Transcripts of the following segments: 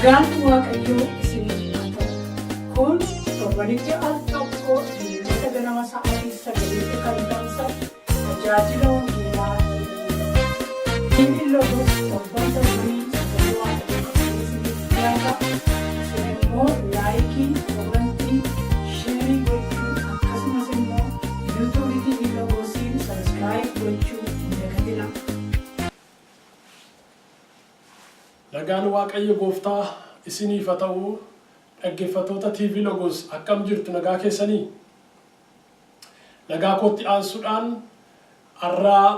Nagaan Waaqayyoo isiniif haa ta'u. Kun torbanitti al tokko dilbata ganama sa'aatii 9 kan ta'u tajaajila wangeelaa inni lolus torban darbanii sagalee Waaqayyoo isiniif dhiyaata. Isin immoo laayikii, komentii, sheerii gochuu akkasumas immoo yuutuubii TV logoosiin sabiskiraayib gochuu hin dagatinaa. Nagaan Waaqayyo Gooftaa isiniif haa ta'u. Dhaggeeffattoota TV Logos akkam jirtu nagaa keessanii? Nagaa kootti aansuudhaan har'aa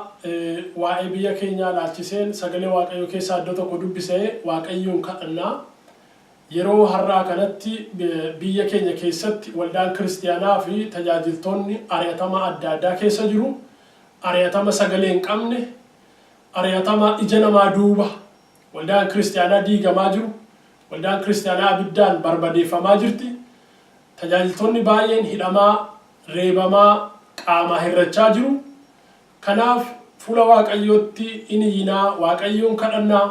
waa'ee biyya keenyaa ilaalchiseen sagalee Waaqayyoo keessaa iddoo tokko dubbisee Waaqayyoon kadhannaa. Yeroo har'aa kanatti biyya keenya keessatti waldaan kiristiyaanaa fi tajaajiltoonni ari'atama adda addaa keessa jiru. Ari'atama sagalee hin qabne, ari'atama ija namaa duuba. Waldaan kiristiyaanaa diigamaa jiru. Waldaan kiristiyaanaa abiddaan barbadeeffamaa jirti. Tajaajiltoonni baay'een hidhamaa, reebamaa, qaamaa hirrachaa jiru. Kanaaf fuula Waaqayyootti inni iyyinaa, Waaqayyoon kadhannaa.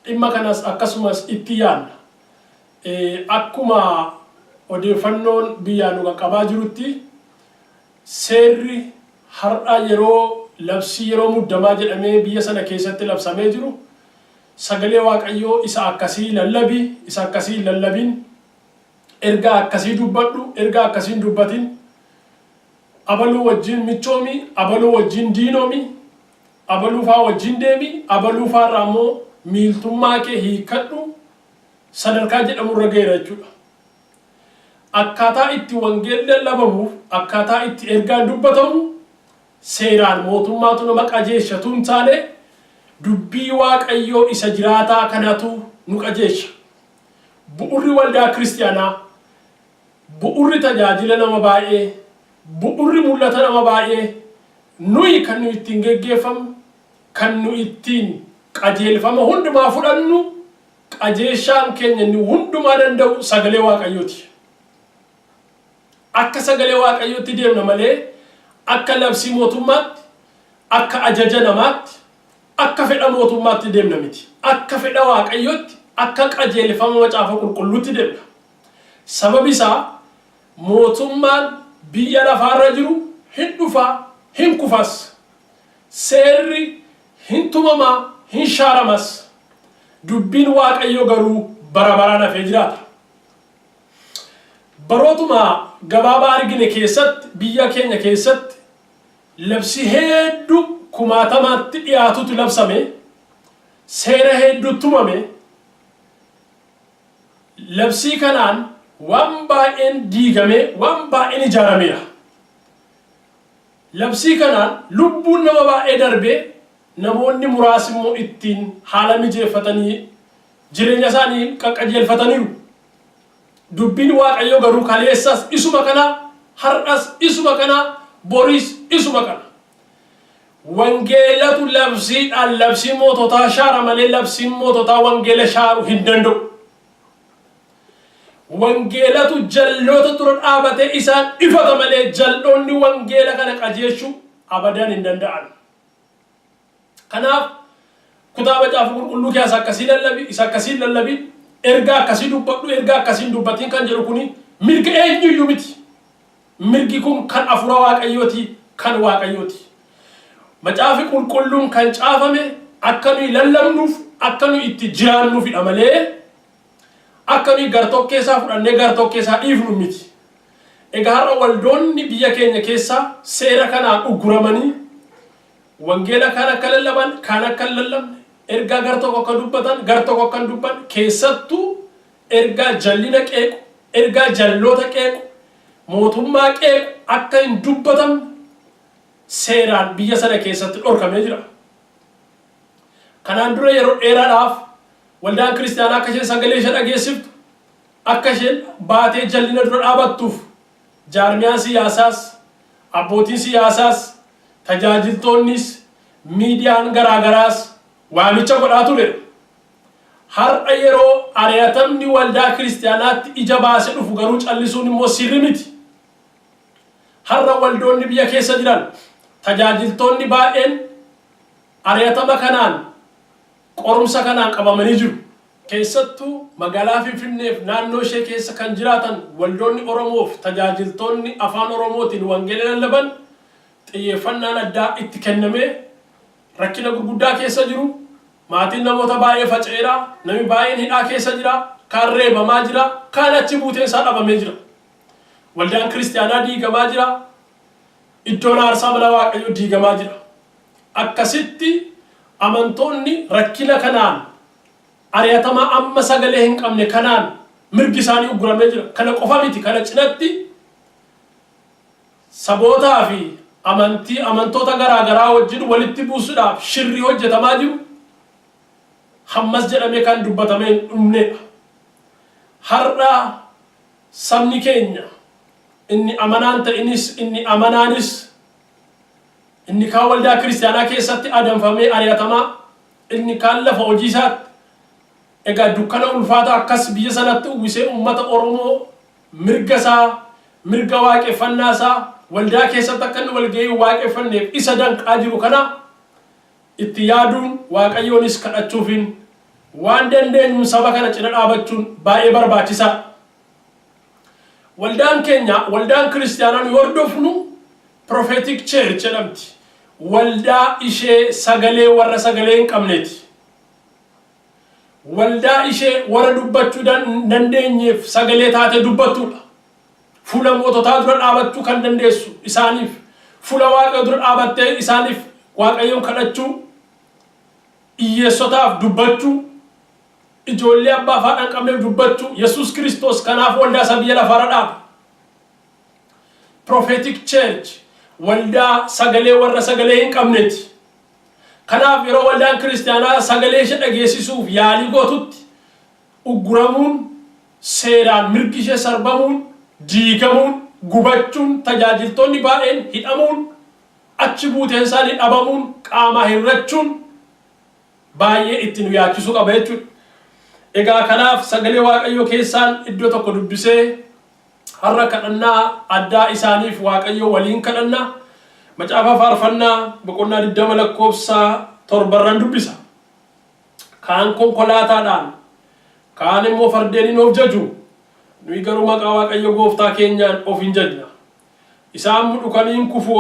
Dhimma kanas akkasumas itti yaadna. Akkuma odeeffannoon biyyaan nu qaqqabaa jirutti seerri har'a yeroo labsii yeroo muddamaa jedhamee biyya sana keessatti labsamee jiru. Sagalee Waaqayyoo isa akkasii lallabi, isa akkasii lallabin, ergaa akkasii dubbadhu, ergaa akkasiin dubbatin, abaluu wajjin michoomi, abaluu wajjin diinoomi, abaluufaa wajjin deemi, abaluufaarraa immoo miiltummaa kee hiikkadhu sadarkaa jedhamu irra ga'eera jechuudha. Akkaataa itti wangeelli lallabamuuf, akkaataa itti ergaan dubbatamu seeraan mootummaatu nama qajeelchatu hin taane dubbii Waaqayyoo isa jiraataa kanatu nu qajeelcha. Bu'urri waldaa kiristiyaanaa, bu'urri tajaajila nama baay'ee, bu'urri mul'ata nama baay'ee, nuyi kan nu ittiin geggeeffamu, kan nu ittiin qajeelfama hundumaa fudhannu, qajeelshaan keenya nu hundumaa danda'u sagalee Waaqayyooti. Akka sagalee Waaqayyootti deemna malee akka labsii mootummaatti, akka ajaja namaatti, akka fedha mootummaatti deemna miti. Akka fedha Waaqayyootti, akka qajeelfama macaafa qulqulluutti deemna. Sababi isaa mootummaan biyya lafaarra jiru hin dhufaa, hin kufas. Seerri hin tumamaa, hin shaaramas. Dubbiin Waaqayyoo garuu bara baraan hafee jiraata. Barootuma gabaabaa argine keessatti, biyya keenya keessatti labsii hedduu kumaatamaatti dhiyaatutu labsame, seera hedduu tumame. Labsii kanaan waan baay'een diigame, waan baay'een ijaarameera. Labsii kanaan lubbuun nama baay'ee darbee namoonni muraasni immoo ittiin haala mijeeffatanii jireenya isaanii qaqqajeelfataniiru. Dubbiin Waaqayyoo garuu kaleessas isuma kana, har'as isuma kana, boris isuma kana. Wangeelatu labsiidhaan labsii moototaa shaara malee labsiin moototaa wangeela shaaru hin danda'u. Wangeelatu jalloota dura dhaabatee isaan ifata malee jalloonni wangeela kana qajeelchuu abadaan hin danda'an. Kanaaf kutaa macaafa qulqulluu keessa akkasii lallabi, isa akkasii lallabi, ergaa akkasii dubbadhu, ergaa akkasiin dubbatiin kan jedhu kuni mirga eenyuyyuu miti. Mirgi kun kan hafuura Waaqayyooti, kan Waaqayyooti. Macaafi qulqulluun kan caafame akka nuyi lallabnuuf, akka nuyi itti jiraannuufidha malee akka nuyi gartokkeessaa fudhannee gartokkeessaa dhiifnu miti. Egaa har'a waldoonni biyya keenya keessaa seera kanaan ugguramanii wangeela kan akka lallaban, kan akka hin lallabne, ergaa gartokko akka dubbatan, gartokko akka hin dubbanne, keessattuu ergaa jallina qeequ, ergaa jalloota qeequ, mootummaa qeequ akka hin dubbatamne seeraan biyya sana keessatti dhorkamee jira. Kanaan dura yeroo dheeraadhaaf waldaan kiristiyaanaa akka isheen sagalee ishee dhageessiftu, akka isheen baatee jallina dura dhaabattuuf jaarmiyaan siyaasaas, abbootiin siyaasaas, tajaajiltoonnis, miidiyaan garaagaraas waamicha godhaa ture. Har'a yeroo ari'atamni waldaa kiristiyaanaatti ija baasee dhufu garuu callisuun immoo sirri miti. Har'a waldoonni biyya keessa jiran tajaajiltoonni baay'een ari'atama kanaan qorumsa kanaan qabamanii jiru. keessattuu magaalaa Finfinneef naannoo ishee keessa kan jiraatan waldoonni Oromoof tajaajiltoonni afaan Oromootiin wangeela lallaban xiyyeeffannaan addaa itti kennamee rakkina gurguddaa keessa jiru. Maatiin namoota baay'ee faca'eera, namni baay'een hidhaa keessa jira, kaan reebamaa jira, kaan achi buuteen isaa dhabamee jira. Waldaan kiristaanaa diigamaa jira, iddoon aarsaa mana Waaqayyoo diigamaa jira. Akkasitti amantoonni rakkina kanaan ari'atamaa amma sagalee hin qabne kanaan mirgi isaanii uguramee jira. Kana qofa miti, kana cinatti sabootaa fi amantoota garaagaraa wajjin walitti buusuudhaaf shirri hojjetamaa jiru. Hammas jedhamee kan dubbatamee hin dhumnedha. Har'a sabni keenya inni amanaan ta'inis inni amanaanis inni kaan waldaa kiristaanaa keessatti adamfamee ari'atamaa inni kaan lafa hojii isaatti egaa dukkana ulfaata akkas biyya sanatti uwwisee uummata Oromoo mirga isaa mirga waaqeffannaa isaa waldaa keessatti akka inni walga'ii waaqeffanneef isa danqaa jiru kana itti yaaduun Waaqayyoonis kadhachuufiin waan dandeenyu saba kana cina dhaabachuun baay'ee barbaachisaadha. Waldaan keenya waldaan kiristaanaa nu hordofnu prophetic church jedhamti. Waldaa ishee sagalee warra sagalee hin qabneeti. Waldaa ishee warra dubbachuu dandeenyeef sagalee taate dubbattudha. Fuula moototaa dura dhaabachuu kan dandeessu isaaniif, fuula Waaqayyoo dura dhaabattee isaaniif Waaqayyoon kadhachuu, hiyyeessotaaf dubbachuu, ijoollee abbaa fi haadha hin qabneef dubbachuu, Yesuus Kiristoos kanaaf waldaa isa biyya lafaarra dhaaba. Prophetic church waldaa sagalee warra sagalee hin qabneeti. Kanaaf yeroo waldaan kiristaanaa sagalee ishee dhageessisuuf yaalii gootutti ugguramuun, seeraan mirgi ishee sarbamuun, diigamuun, gubachuun, tajaajiltoonni baay'een hidhamuun, achi buuteen isaanii dhabamuun, qaamaa hirrachuun baay'ee itti nu yaachisuu qaba jechuudha. Egaa kanaaf sagalee Waaqayyoo keessaan iddoo tokko dubbisee har'a kadhannaa addaa isaaniif Waaqayyoo waliin kadhannaa macaafa faarfannaa boqonnaa 20 lakkoofsa 7 dubbisa. Kaan konkolaataadhaan, kaan immoo fardeeniin of jaju, nuyi garuu maqaa Waaqayyo gooftaa keenyaan of hin jajna. Isaan mudhukanii hin kufu,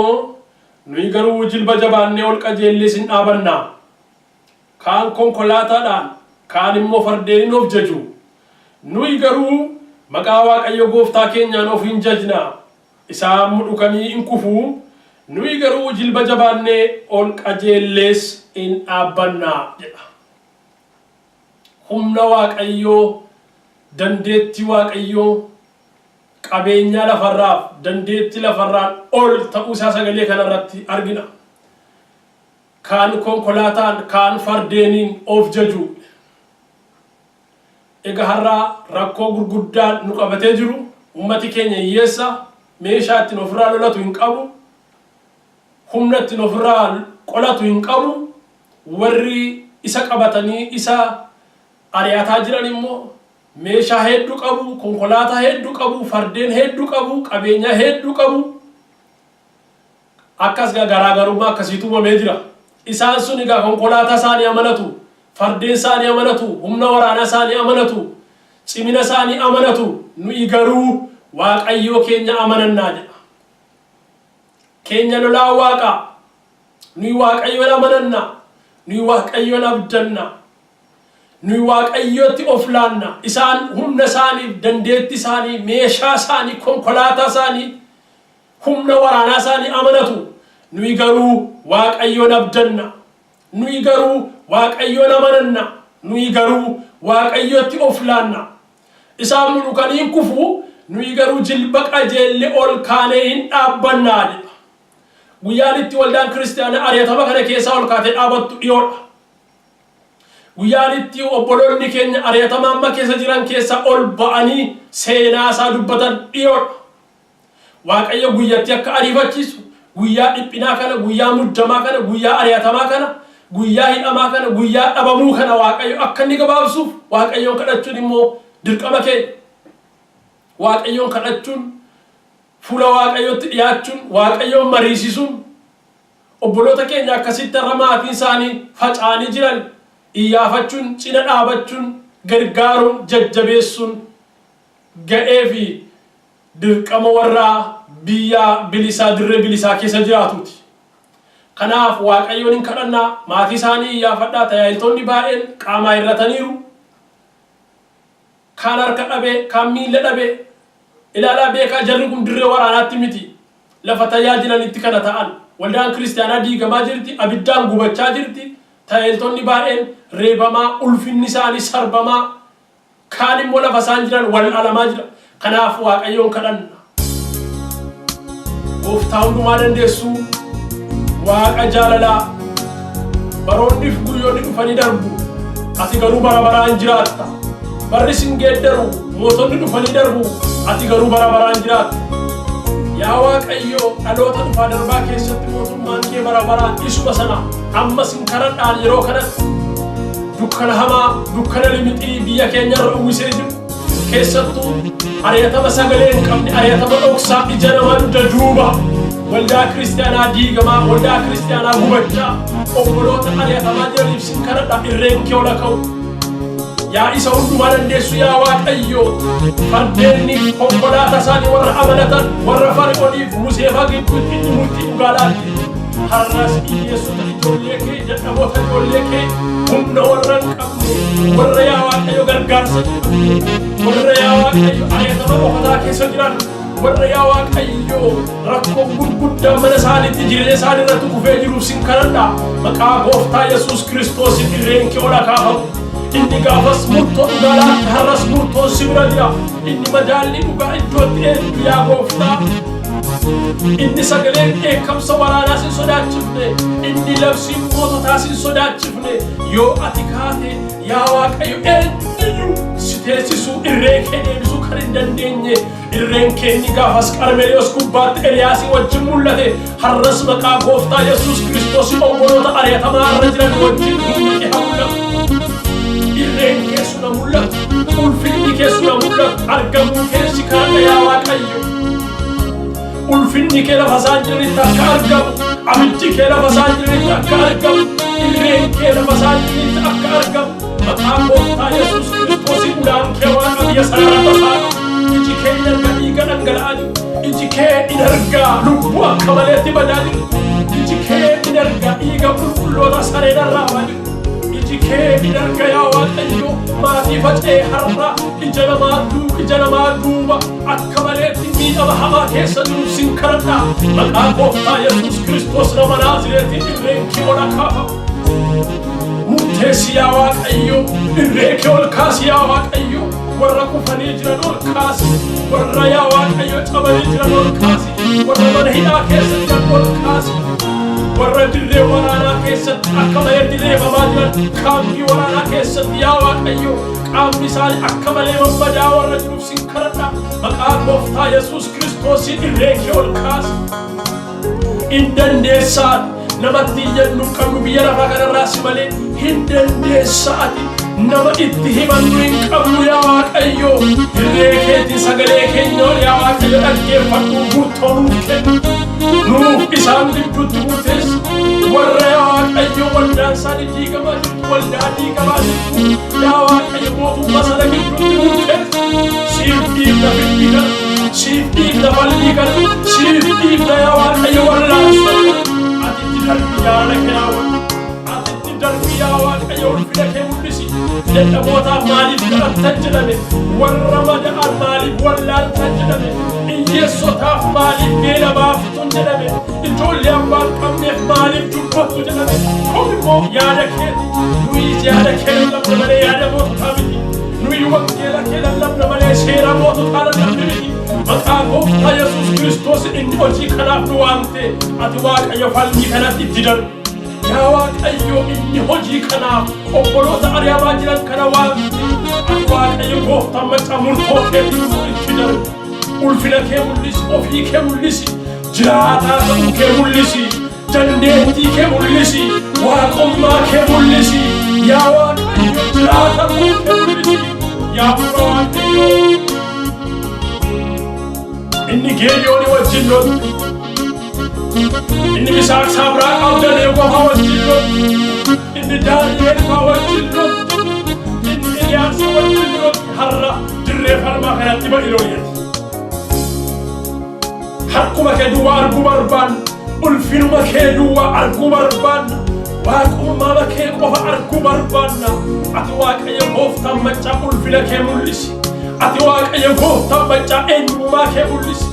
nuyi garuu jilba jabaannee ol qajeellee hin dhaabannaa. Kaan konkolaataadhaan, kaan immoo fardeeniin of jaju, nuyi garuu maqaa Waaqayyo gooftaa keenyaan of hin jajna. Isaan mudhukanii hin kufu, nuyi garuu jilba jabaannee ol qajeellees hin dhaabbannaa jedha. Humna Waaqayyoo, dandeettii Waaqayyoo, qabeenyaa lafarraaf dandeettii lafarraan ol ta'uu isaa sagalee kanarratti argina. Kaan konkolaataan, kaan fardeeniin of jaju. Egaa har'a rakkoo gurguddaan nu qabatee jiru, ummati keenya hiyyeessa, meeshaa ittiin ofirraa lolatu hin qabu, humna ittiin ofirraa qolatu hin qabu, warri isa qabatanii isa ari'ataa jiran immoo meeshaa hedduu qabu, konkolaataa hedduu qabu, fardeen hedduu qabu, qabeenyaa hedduu qabu. Akkas garaagarummaa akkasiitu uumamee jira. Isaan sun egaa konkolaataa isaanii amanatu, fardeen isaanii amanatu, humna waraanaa isaanii amanatu, cimina isaanii amanatu. Nuyi garuu Waaqayyoo keenya amanannaa jedha. Keenya lolaa Waaqa. Nuyi Waaqayyoon amanannaa. Nuyi Waaqayyoon abdannaa. Nuyi Waaqayyootti of laanna. Isaan humna isaanii, dandeettii isaanii, meeshaa isaanii, konkolaataa isaanii, humna waraanaa isaanii amanatu. Nuyi garuu Waaqayyoon abdanna. Nuyi garuu Waaqayyoon amananna. Nuyi garuu Waaqayyootti of laanna. Isaan mudhukanii hin kufu, nuyi garuu jilba qajeellee ol kaanee hin dhaabbannaa jedha. Guyyaan itti waldaan kiristaanaa ari'atama kana keessaa ol kaatee dhaabattu dhiyoodha. Guyyaan itti obboloonni keenya ari'atama amma keessa jiran keessaa ol ba'anii seenaa isaa dubbatan dhiyoodha. Waaqayyo guyyatti akka ariifachiisu, guyyaa dhiphinaa kana, guyyaa muddamaa kana, guyyaa ari'atamaa kana, guyyaa hidhamaa kana, guyyaa dhabamuu kana Waaqayyo akka inni gabaabsuuf Waaqayyoon kadhachuun immoo dirqama keenya. Waaqayyoon kadhachuun, fuula Waaqayyootti dhiyaachuun, Waaqayyoon mariisisuun, obboloota keenya akkasitti irra maatiin isaanii faca'anii jiran iyyaafachuun, cina dhaabachuun, gargaaruun jajjabeessuun ga'ee fi dirqama warraa biyya bilisaa dirree bilisaa keessa jiraatuuti. Kanaaf Waaqayyoon hin kadhannaa, maatii isaanii iyyaafadhaa, tajaajiltoonni baay'een qaamaa hir'ataniiru. Kaan harka dhabee, kaan miila dhabee, ilaalaa beekaa jarri kun dirree waraanaatti miti. Lafa tajaajilanitti kana ta'an. Waldaan kiristaanaa diigamaa jirti, abiddaan gubachaa jirti. Tajaajiltoonni baay'een reebamaa, ulfinni isaanii sarbamaa, kaan immoo lafa isaan jiran wal alamaa jira. Kanaaf Waaqayyoon kadhanna. Gooftaa hundumaa dandeessu, Waaqa jaalalaa, baroonni fi guyyoonni dhufanii darbu, ati garuu bara baraan jiraatta. Barri sin geeddaru, mootonni dhufanii darbu, ati garuu bara baraan jiraatta. Yaa Waaqayyo, dhaloota dhufaa darbaa keessatti mootummaan kee bara baraan isuma sana ammas hin kadhadhaan yeroo kanatti dukkana hamaa, dukkana limixii biyya keenyarra uwwisee jiru. Keessattuu ari'atama sagalee hin qabne, ari'atama dhoksaa ija namaa dugda duuba. Waldaa kiristaanaa diigamaa, waldaa kiristaanaa gubachaa, obboloota ari'atamaa jiraniif sin kadhadha, irreen kee ola ka'u. Yaa isa hundumaa dandeessu yaa Waaqayyo, fardeenni konkolaata isaanii warra amanatan, warra Fara'ooniif Museefaa gidduutti dhimmuutti dhugaalaatti. Har'as hiyyeessota ijoollee kee, dadhaboota ijoollee kee, humna warra hin qabne, warra yaa Waaqayyo gargaarsa qabne, warra yaa Waaqayyo ari'atama dhokataa keessa jiran, warra yaa Waaqayyo rakkoon gurguddaa mana isaaniitti jireenya isaanii irratti kufee jiruuf sin kadhadha. Maqaa Gooftaa Yesuus Kiristoosiin irreen kee ola kaafamu. Inni gaafas murtoo dhugaalaatti, har'as murtoon si bira jira. Inni madaalli dhugaa iddootti eenyu yaa Gooftaa. Inni sagaleen dheekkamsa waraanaa sin sodaachifne, inni labsiin moototaa sin sodaachifne. Yoo ati kaate yaa Waaqayyo eenyu si teessisuu, irree kee deebisuu kan hin dandeenye. Irreen kee inni gaafas Qarmeliyoos gubbaatti Eliyaasii wajjin mul'ate. Har'as maqaa Gooftaa Yesuus Kiristoos obboloota ari'atamaa irra jiran wajjin mul'ate haa mul'atu. Irreen kee suna mul'atu, ulfinni kee suna mul'atu, argamuu kee si kadhadha yaa Waaqayyo. Ulfinni kee lafa isaan jiranitti akka argamu, abiddi kee lafa isaan jiranitti akka argamu, irreen kee lafa isaan jiranitti akka argamu. Maqaa Gooftaa Yesuus Kiristoosiin ulaan kee Waaqa biyya sanarra tasaadha. Iji kee hin arga dhiiga dhangala'aa jiru, iji kee hin arga lubbuu akka maleetti badaa jiru, iji kee hin arga dhiiga qulqulloota sareedharraa baa jiru. Iji kee hin arga yaa Waaqayyo maatii faca'ee har'a ija namaa duuba akka maleetti miidhama hamaa keessa jiru sin kadhadha. Maqaa Gooftaa Yesuus Kiristoos nama Naazreetiin irreen kee ola kaafamu. Murteessi yaa Waaqayyo, irree kee ol kaasi yaa Waaqayyo. Warra kufanii jiran ol kaasi, warra yaa Waaqayyo cabanii jiran ol kaasi, warra mana hidhaa keessa jiran ol kaasi. Warra dirree waraanaa keessatti akka malee reebamaa jiran, kaampii waraanaa keessatti yaa Waaqayyo qaamni isaanii akka malee babbadaa warra jiruuf sin kadhadha. Maqaa Gooftaa Yesuus Kiristoosiin irree kee ol kaasi. Hin dandeessaati namatti iyyannu hin qabnu biyya lafaa kanarraas malee hin dandeessaati. Nama itti himannu hin qabnu yaa Waaqayyo. Irree keetiin sagalee keenya ol yaa Waaqayyo dhaggeeffadhu, murtoo nuuf kennu. Nuuf isaan gidduutti murteessi. Warra yaa Waaqayyo waldaan isaanii diigamaa jirtu, waldaa diigamaa jirtu yaa Waaqayyo mootummaa sana gidduutti murteessi. Siif dhiifna fiddii kana, siif dhiifna falmii kana, siif dhiifna yaa Waaqayyo wallaansoo. Ati itti darbi yaada kee yaa Waaqayyo. Ati itti darbi yaa Waaqayyo ulfina kee mul'isi. Dadhabootaaf maaliif kadhattan jedhame, warra mada'an maaliif wallaaltan jedhame, hiyyeessotaaf maaliif beela baaftun jedhame, ijoollee abbaan qabneef maaliif dubbattu jedhame. Kun immoo yaada keeti. Nuyi yaada kee lallabna malee yaada moototaa miti. Nuyi wangeela kee lallabna malee seera moototaa lallabne miti. Maqaa Gooftaa Yesuus Kiristoos inni hojii kanaaf nu waamte, ati Waaqayyo falmii kanatti itti darbi. Yaa Waaqayyo inni hojii kanaaf obboloota ari'amaa jiran kana waamte, ati Waaqayyo Gooftaa macca murtoo keetiin itti darbi. Ulfina kee mul'isi, ofii kee mul'isi, jiraataa ta'uu kee mul'isi, dandeettii kee mul'isi, waaqummaa kee mul'isi. Yaa Waaqayyo jiraataa ta'uu kee mul'isi. Yaa Waaqayyo inni Geediyooni wajjin lolu, inni Misaaq Saabraa Abdanee qofa wajjin lolu, inni Daani'eel fa'aa wajjin lolu, inni Eliyaas wajjin har'a dirree falmaa kanatti ba'iloonyati. Harkuma kee duwwaa arguu barbaanna. Ulfinuma kee duwwaa arguu barbaanna. Waaqummaa kee qofa arguu barbaanna. Ati Waaqayyo gooftaan maccaa ulfina kee mul'isi. Ati Waaqayyo gooftaan maccaa eenyummaa kee mul'isi.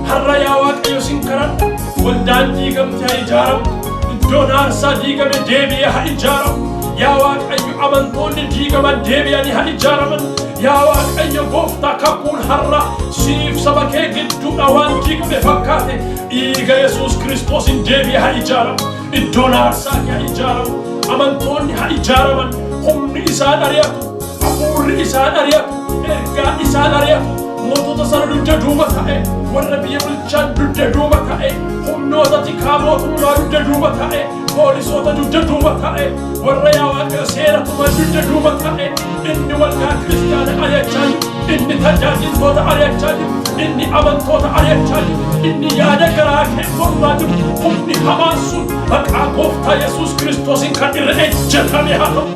Har'a yaa Waaqayyo sin kadhadha. Waldaan diigamte haa ijaaramu. Iddoon aarsaa diigame deebi'ee haa ijaaramu. Yaa Waaqayyo amantoonni diigaman deebi'anii haa ijaaraman. Yaa Waaqayyo gooftaa kakuun har'a siif saba kee gidduudha waan diigame fakkaate dhiiga Yesuus Kiristoosin deebi'ee haa ijaaramu. Iddoon aarsaa haa ijaaramu. Amantoonni haa ijaaraman. Humni isaan ari'atu. Hafuurri isaan ari'atu. Ergaa isaan ari'atu. Mootota sana dugda duuba ta'e. Warra biyya bulchan dugda duuba ta'e. Humnoota tikaa mootummaa dugda duuba ta'e. Poolisoota dugda duuba ta'e. Warra yaa Waaqayyo seeratuma dugda duuba ta'e. Inni waldaa kiristaana ari'achaa jiru. Inni tajaajiltoota ari'achaa jiru. Inni amantoota ari'achaa jiru. Inni yaada garaa kee mormaa jiru. Humni hamaan sun maqaa gooftaa Yesuus Kiristoosin kan irra ejjetame haa ta'u.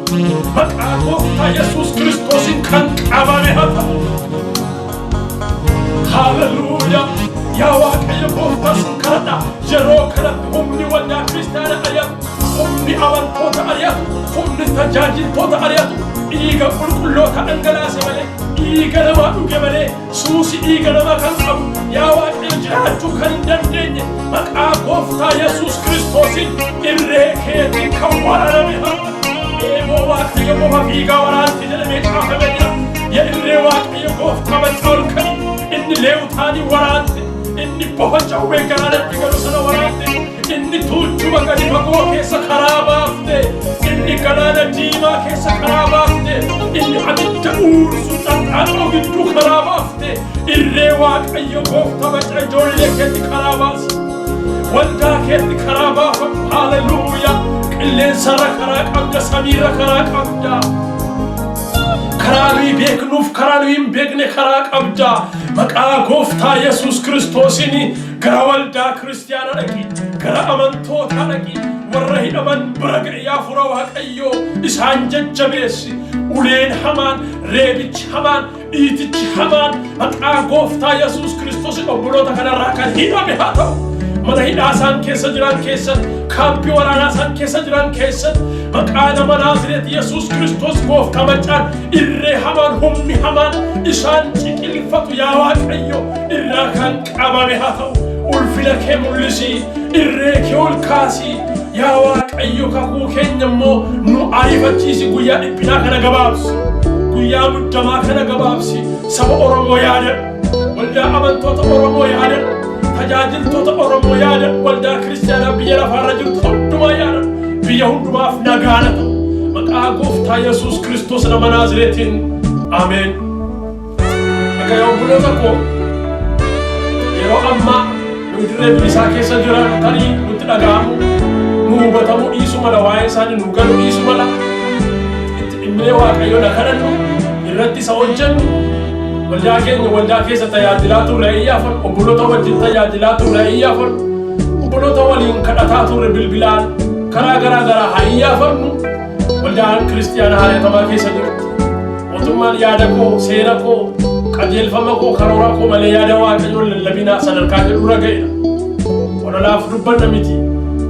Maqaa gooftaa Yesuus Kiristoosin kan qabame haa ta'u. Hallelujah. Yaa Waaqayyo gooftaa sin kadhadha. Yeroo kanatti humni waldaa kiristaana ari'atu. Humni amantoota ari'atu. Humni tajaajiltoota ari'atu. Dhiiga qulqulloota dhangalaase malee. Dhiiga namaa dhuge malee. Suusi dhiiga namaa kan qabu. Yaa Waaqayyo jiraachuu kan hin dandeenye. Maqaa gooftaa Yesuus Kiristoosin irree keetiin kan waraaname haa. Eeboo Waaqayyo qofa fiigaa waraanti jedhamee caafame jira. Yaa irree Waaqayyo gooftaa maccaa ol kani. Inni leewtaanii waraante. Inni bofa jawwee galaanatti galu sana waraante. Inni tuuchuma gadi fagoo keessa karaa baafte. Inni galaana diimaa keessa karaa baafte. Inni abidda uursu xanxaanoo gidduu karaa baafte. Irree Waaqayyo gooftaa maccaa ijoollee keetti karaa baasi. Waldaa keetti karaa baafamu. Hallelujah. Qilleensarra karaa qabda. Samiirra karaa qabda. Karaa nuyi beeknuuf karaa nuyi hin beekne karaa qabda. Maqaa gooftaa Yesuus Kiristoosin gara waldaa kiristaanaa dhaqi. Gara amantootaa dhaqi. Warra hidhaman bira ga'i yaa fura Waaqayyoo isaan jajjabeessi. Uleen hamaan, reebichi hamaan, dhiitichi hamaan maqaa gooftaa Yesuus Kiristoosin obboloota kanarraa kan hidhame haa ta'u. Mana hidhaa isaan keessa jiran keessan, kaampii waraanaa isaan keessa jiran keessan maqaa nama Naazreeti Yesuus Kiristoos gooftaa maccaan irree hamaan humni hamaan isaan ciqilfatu yaa Waaqayyo irraa kan qabame haa ta'u. Ulfina kee mul'isi. Irree kee ol kaasi. Yaa Waaqayyo kakuu keenya immoo nu ariifachiisi. Guyyaa dhiphinaa kana gabaabsi. Guyyaa muddamaa kana gabaabsi. Saba Oromoo yaadadhu. Waldaa amantoota Oromoo yaadadhu. Tajaajiltoota Oromoo yaadadhu. Waldaa kiristaanaa biyya lafaarra jirtu hundumaa yaadadhu. Biyya hundumaaf nagaana ta'u. Maqaa gooftaa Yesuus Kiristoos nama Naazreetiin. Ameen. Akka yaa obboloota koo yeroo ammaa nu dirree bilisaa keessa jiran tarii nutti dhaga'amu. Nu hubatamu dhiisu mala waa'ee isaanii nu galu dhiisu mala. Itti dhimmee Waaqayyoon kadhannu irratti isa hojjennu. Waldaa keenya waldaa keessa tajaajilaa turre iyyaafan. Obboloota wajjin tajaajilaa turre iyyaafan. Obboloota waliin kadhataa turre bilbilaan karaa garaa garaa haa iyyaafannu. Waldaan kiristaanaa haaratamaa keessa jirti. Mootummaan yaada koo, seera koo, qajeelfama koo, karoora koo malee yaada Waaqayyoon lallabinaa sadarkaa jedhurra ga'edha. Walolaaf dubbanna miti.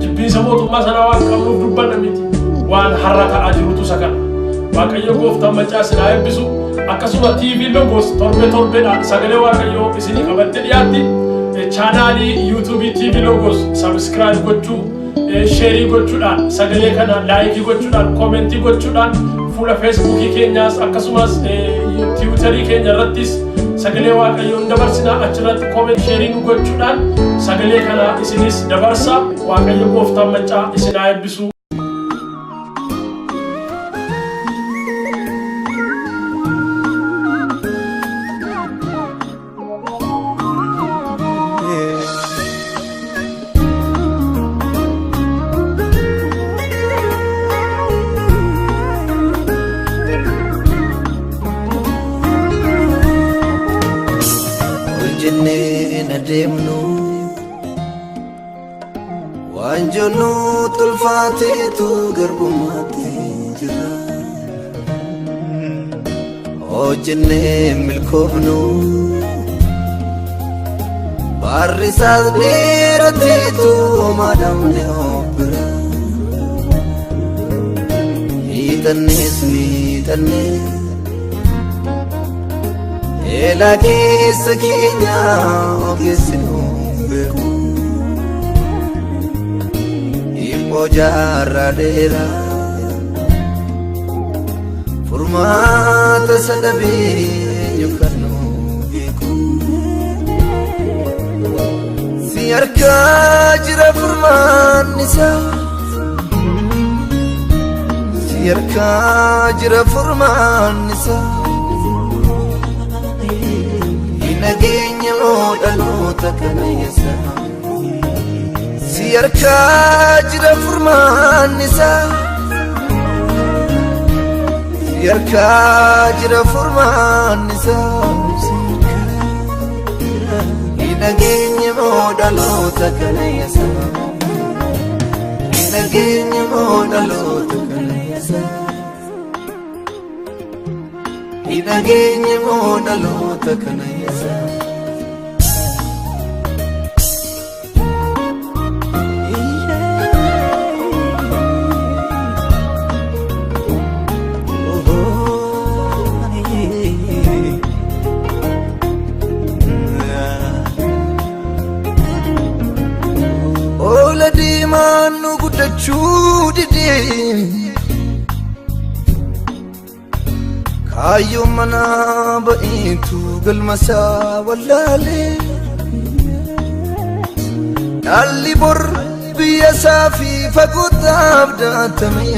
Jibbiinsa mootummaa sanaa waan qabnuuf dubbanna miti. Waan har'a ta'aa jirutu isa kana. Waaqayyo gooftaan maccaa sinaa eebbisu. Akkasuma TV Logos torbeedhaan sagalee Waaqayyoo isinii qabattee dhiyaatti. Chaanaalii YouTube TV Logos subscribe gochuu, share gochuudhaan, sagalee kana like gochuudhaan, comment gochuudhaan, fuula Facebook keenyaas akkasumas Twitter keenya irrattis sagalee Waaqayyoon dabarsinaa achirratti comment share gochuudhaan sagalee kana isinis dabarsa. Waaqayyo gooftaan maccaa isinaa eebbisu. Demnu wanjonu tulfate tu garbumate jira hojjennee milkoofnu barri isaas dheerateetu madamne obbira hiixannees miixannee eela keessa keenya ogeessinu beeku hibboo jaarraa dheeraa furmaata sadabee yookaan beeku si harkaa jira furmaanni isaa si harkaa jira furmaanni isaa hin nageenya moo dhaloota kana yesaa si harkaa jira furmaanni isaa yarkaa jira furmaanni isaa hin nageenya moo dhaloota kana yesaa hin nageenya moo dhaloota kana yesaa hin nageenya moo dhaloota kana yesaa Manu guddachuu didee kaayyoo mana ba'iitu galmasaa wallaalee dhalli bor biyya isaa fi fagootaaf daatame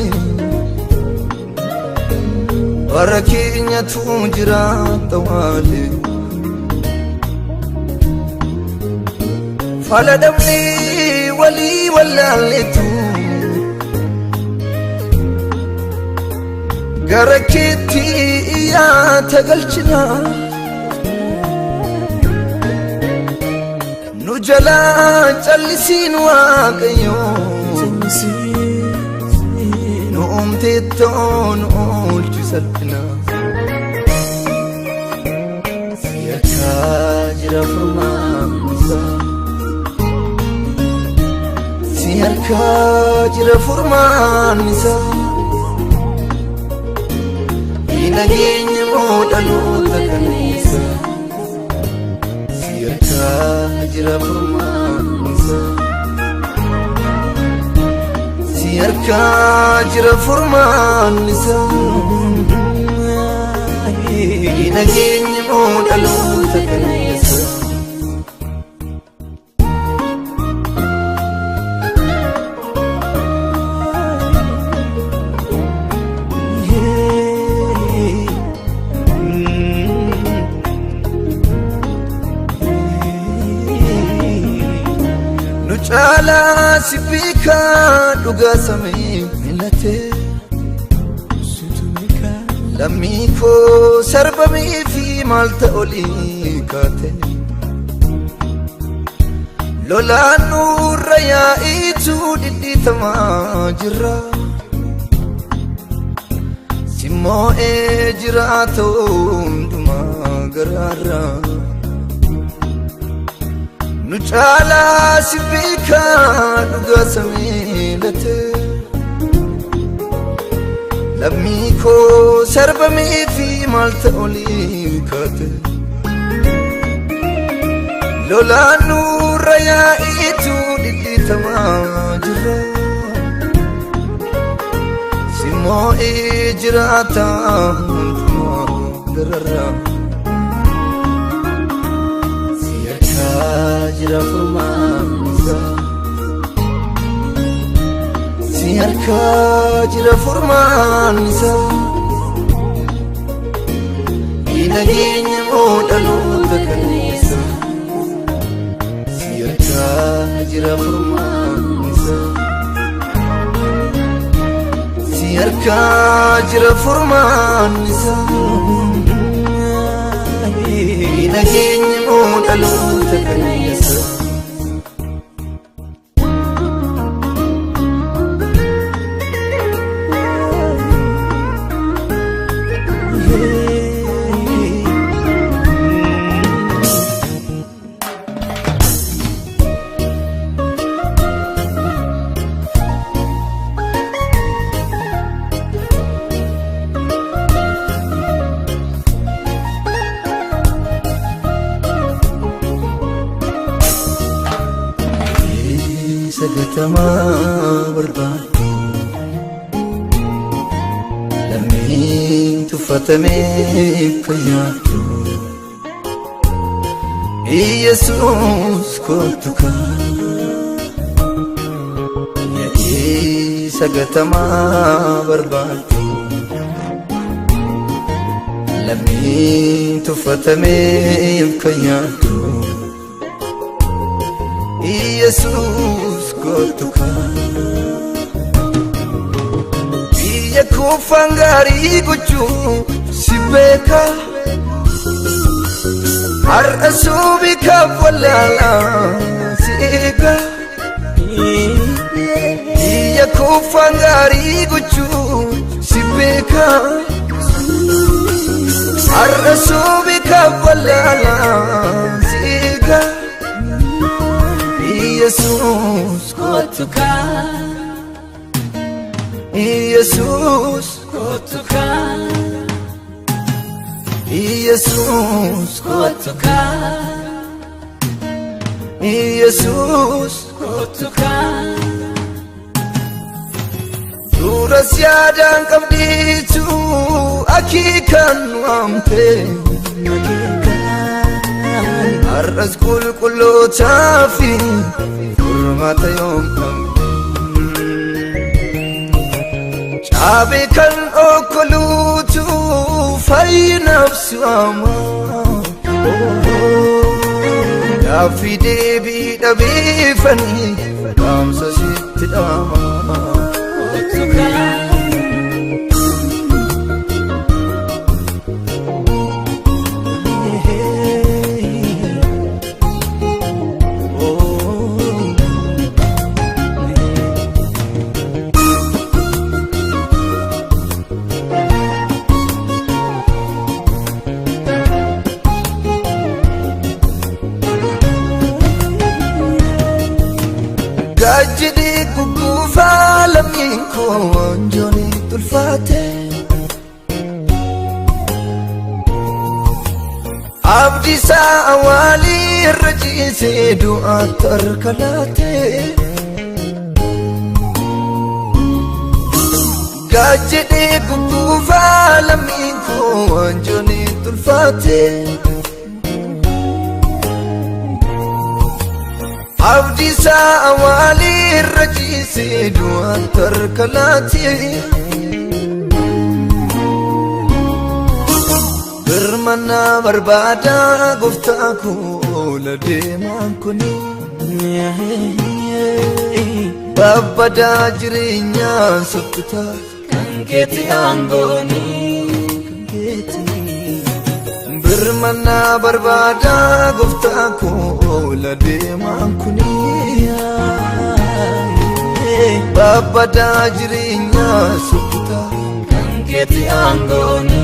bara keenyatu jiraata waalee fala dhabnee walii wallaalleetu gara keetti iyyaata galchina nu jalaa callisiin waaqayyoo nu uumteettoo nu oolchi salphina si harkaa jira furmaanni si harkaa jira furmaanni isaa hin nageenya moo dhaloota kana yesaa si harkaa jira furmaanni isaa si harkaa jira furmaanni isaa hin nageenya moo dhaloota kana yesaa chala sipika dhugaa samee milatee lammii koo sarbamee fi maalta olii kaate lolaan nurra yaa'iitu dhidhiitamaa jirra simmoo'ee jiraata hundumaa garaarraa nu chala sipika dhugaa samee latee lammii koo sarbamee fi maalta olii kaate lolaan nurra yaa'iitu dhidhiitamaa jirra simmoo'ee jiraata hundumaa garaarraa jira furmaanni isaa si harkaa jira furmaanni isaa hin nageenya moo dhaloota kana yesaa si harkaa jira furmaanni isaa si harkaa jira furmaanni isaa hin nageenya moo dhaloota kana yesaa sagatamaa barbaadu lammiin tuffatamee kan yaadu Yesuus kottu kan yaa'ii sagatamaa barbaadu lammiin tuffatamee kan yaadu Yesuus kottu kan biyya kuufaan gaarii gochuu si beeka har'a suubii kaffalaalaa si eega biyya kuufaan gaarii gochuu si beeka har'a suubii kaffalaalaa si eega Yesus kottu kan Yesus kottu kan Yesus kottu kan Yesus kottu kan dura siadaan qabdiitu akiikan waamte arras qulqullootaa fi furmaata yoom caabe kan okkoluutu fayyinaaf si waama gaaffii deebii dhabeeffanii dhaamsa sitti dhaama Gajjidi gugguufaa lammiin koo wanjoonii tulfaate abdiisaa awwaalii irra ciisee du'aatti harka laate gajjidi gugguufaa lammiin koo wanjoonii tulfaate abdiisaa awwaalii irra ciisee du'aatti harka laate birmannaa barbaada gooftaa koo la deemaan kuni babbadaa jireenyaa sukkutaa kan keeti aangooni birmannaa barbaada gooftaa koo la deemaan kuni babbadaa jireenyaa sukkutaa kan keeti aangooni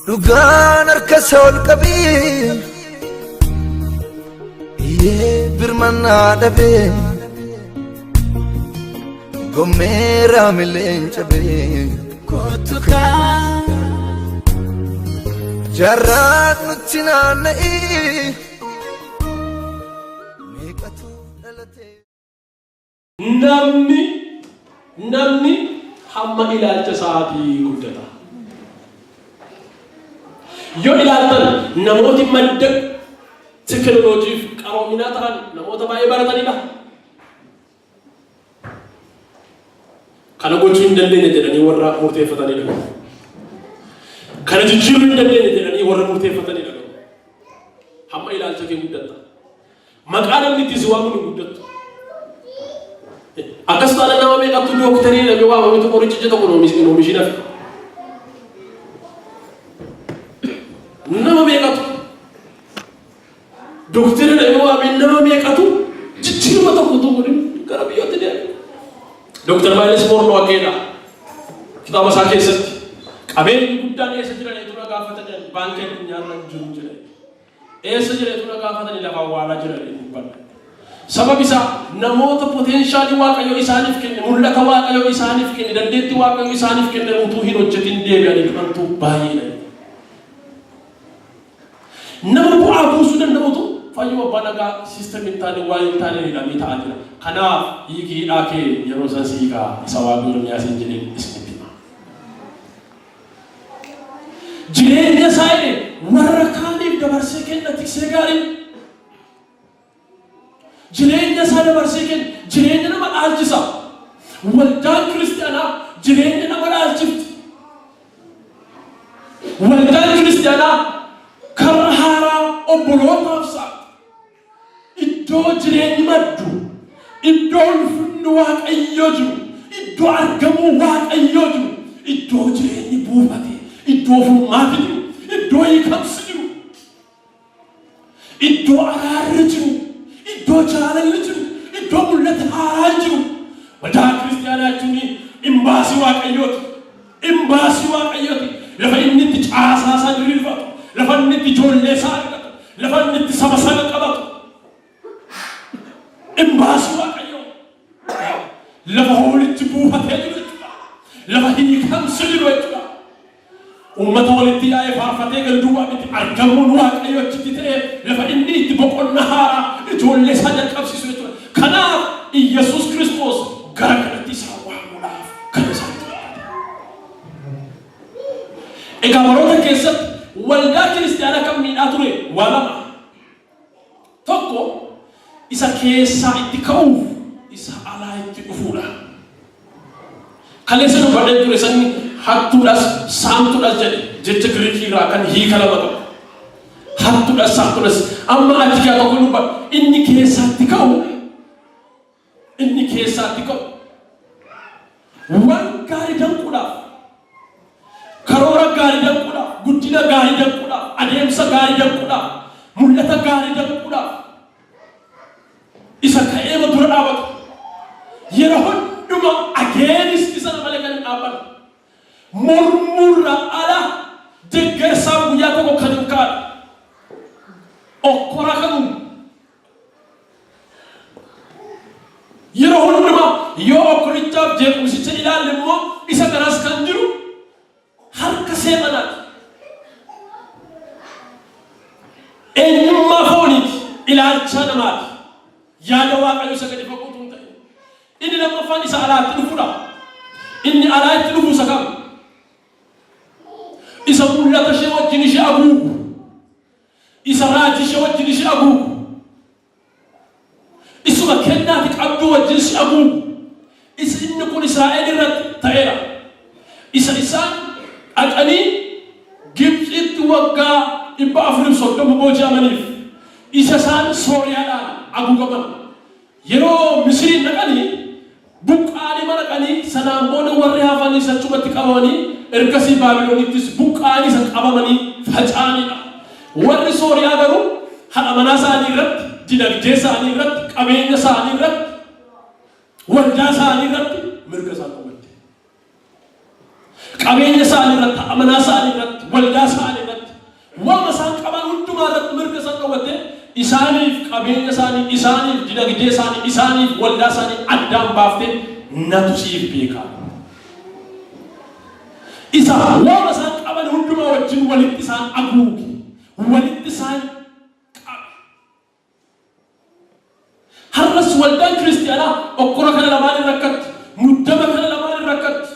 dhugaan harka isaa ol qabee birmannaa dhabee gommeera mileen cabee kottu kan jarraan nutti naanna'ee meeqatu dhalatee namni hamma ilaalcha isaatii guddata yoo ilaaltan namooti madda teknooloojiif qaroominaa ta'an namoota baay'ee baratanidha. Kana gochuu hin dandeenye jedhanii warra murteeffatanidha. Kana jijjiiruu hin dandeenye jedhanii warra murteeffatanidha. Hamma ilaalcha kee guddatta. Maqaa namni itti si waamu ni guddattu. Akkas taana nama meeqatu dooktarii namni waamametu qoricha tokko oomishinaaf. Nama meeqatu doktari namni waamee nama meeqatu jijjiirama tokko gara biyyooti deema. Doktar Maayiles Moorloo Akeedha kitaaba isaa keessatti qabeenyi guddaan eessa jiran eetuna gaafatanii baankii addunyaarra jiru jiran eessa jira eetuna gaafatanii lafa awwaalaa jiran dubbata. Sabab isaa namoota poteenshaalii waaqayyo isaaniif kenne mul'ata waaqayyo isaaniif kenne dandeettii waaqayyo isaaniif kenne utuu hin hojjetin deebi'anii dhibantu baay'eedha. Nama bu'aa buusuu danda'utu fayyuma banagaa siistamiin taane waa'ee taane hidhamee ta'aa jira. Kanaaf hiikiidhaa kee yeroo san siigaa isa Waaqayyo Ermiyaasiin jedheen isinitti hima. Jireenya isaa warra kaaniif dabarsee kenna tiksee gaarii. Jireenya isaa dabarsee kenna jireenya nama dhaalchisa. Waldaan kiristaanaa jireenya nama dhaalchifti. Waldaan kiristaanaa karra haaraa obbolootaaf sa'a. Iddoo jireenyi maddu, iddoo ulfinni Waaqayyoo jiru, iddoo argamuu Waaqayyoo jiru, iddoo jireenyi buufate, iddoo furmaati jiru, iddoo hiikamsi jiru, iddoo araarri jiru, iddoo jaalalli jiru, iddoo mul'ata haaraa jiru. Waldaan kiristaanaa jechuun imbaasii Waaqayyooti. Imbaasii Waaqayyooti. Lafa inni itti caasaa isaa diriirfatu, lafa inni itti ijoollee isaa argatu, lafa inni itti saba sana qabatu. Imbaasii Waaqayyoo. Lafa hoolichi buufatee jiru jechuudha. Lafa hiikamsi jiru jechuudha. Uummata walitti yaa'ee faarfatee galduwaa miti argamuun Waaqayyoo achitti ta'ee lafa inni itti boqonnaa haaraa ijoollee isaa jalqabsiisu jechuudha. Kanaaf Iyyasuus Kiristoos gara kanatti isaa waamuudhaaf kan isaan jiraatan. Egaa baroota keessatti waldaa kiristaanaa kan miidhaa ture waa lama. Tokko isa keessaa itti ka'uuf isa alaa itti dhufuudha. Kaleessa dubbadhee ture sanni hattuudhaas saamtuudhaas jedhe jecha Giriikii irraa kan hiika lama qabu. Hattuudhaas saamtuudhaas amma achi kaa tokko dubba inni keessaatti ka'u. Inni keessaatti ka'u. Waan gaarii danquudhaaf, karoora gaarii danquudhaaf, guddina gaarii danquudhaaf, adeemsa gaarii danquudhaaf, mul'ata gaarii danquudhaaf isa ka'eema dura dhaabatu. Yeroo hunduma ageenistii sana malee kan hin dhaabbatu. Mormuurra ala deeggarsaa guyyaa tokko kan hin kaadhu. Okkora kanuu yeroo hunduma yoo okkorichaaf jeequmsicha ilaalle immoo isa garas kan jiru harka seexanaati. Eenyummaa fooniiti, ilaalcha namaati. Yaada Waaqayyoo isa gadi fagootu hin ta'e. Inni lammaffaan isa alaatti dhufuudha. Inni alaatti dhufu isa kam? Isa mul'ata ishee wajjin ishee haguugu. Isa raajii ishee wajjin ishee haguugu. Isuma kennaati qabdu wajjin ishee haguugu. Inni kun Israa'el irratti ta'eera. Isa isaan dhaqanii Gibxitti waggaa 430 booji'amaniif isa isaan Sooriyaadhaan haguugaman. Yeroo Misiriin dhaqanii buqqaanii maraqanii sanaan booda warri hafanii achumatti qabamanii ergasii Baabiloonittis buqqaanii isa qabamanii faca'aniidha. Warri Sooriyaa garuu haadha manaa isaanii irratti, dinagdee isaanii irratti, qabeenya isaanii irratti, waldaa isaanii irratti mirga isaan qabatte. Qabeenya isaanii irratti, haadha manaa isaanii irratti, waldaa isaanii irratti, waan isaan qaban hundumaa irratti mirga isaan qabatte. Isaaniif qabeenya isaanii, isaaniif dinagdee isaanii, isaaniif waldaa isaanii addaan baaftee natu siif beeka. Isa waan isaan qaban hundumaa wajjin walitti isaan haguuge, walitti isaan qabe. Har'as waldaan kiristaanaa okkora kana lamaan hin rakkatti, muddama kana lamaan hin rakkatti.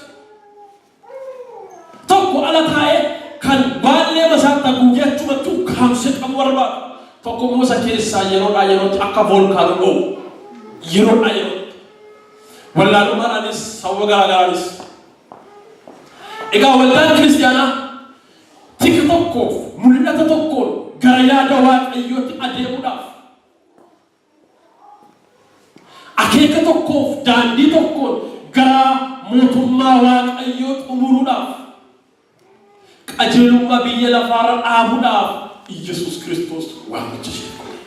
Tokko ala taa'ee kan baallee masaatti haguugee achumatti ukkaamsee qabu barbaadu. Tokko Muusa keessaa yeroodhaa yerootti akka voolkaanoo dho'u. Yeroodhaa yerootti. Wallaalummaadhaanis sababa garaagaraanis. Egaa waldaan kiristaanaa tika tokkoof mul'ata tokkoon gara yaada Waaqayyootti adeemuudhaaf, akeeka tokkoof daandii tokkoon gara mootummaa Waaqayyoo xumuruudhaaf, qajeelummaa biyya lafaarra dhaabuudhaaf Iyyasuus Kiristoos waamicha ishee godhe.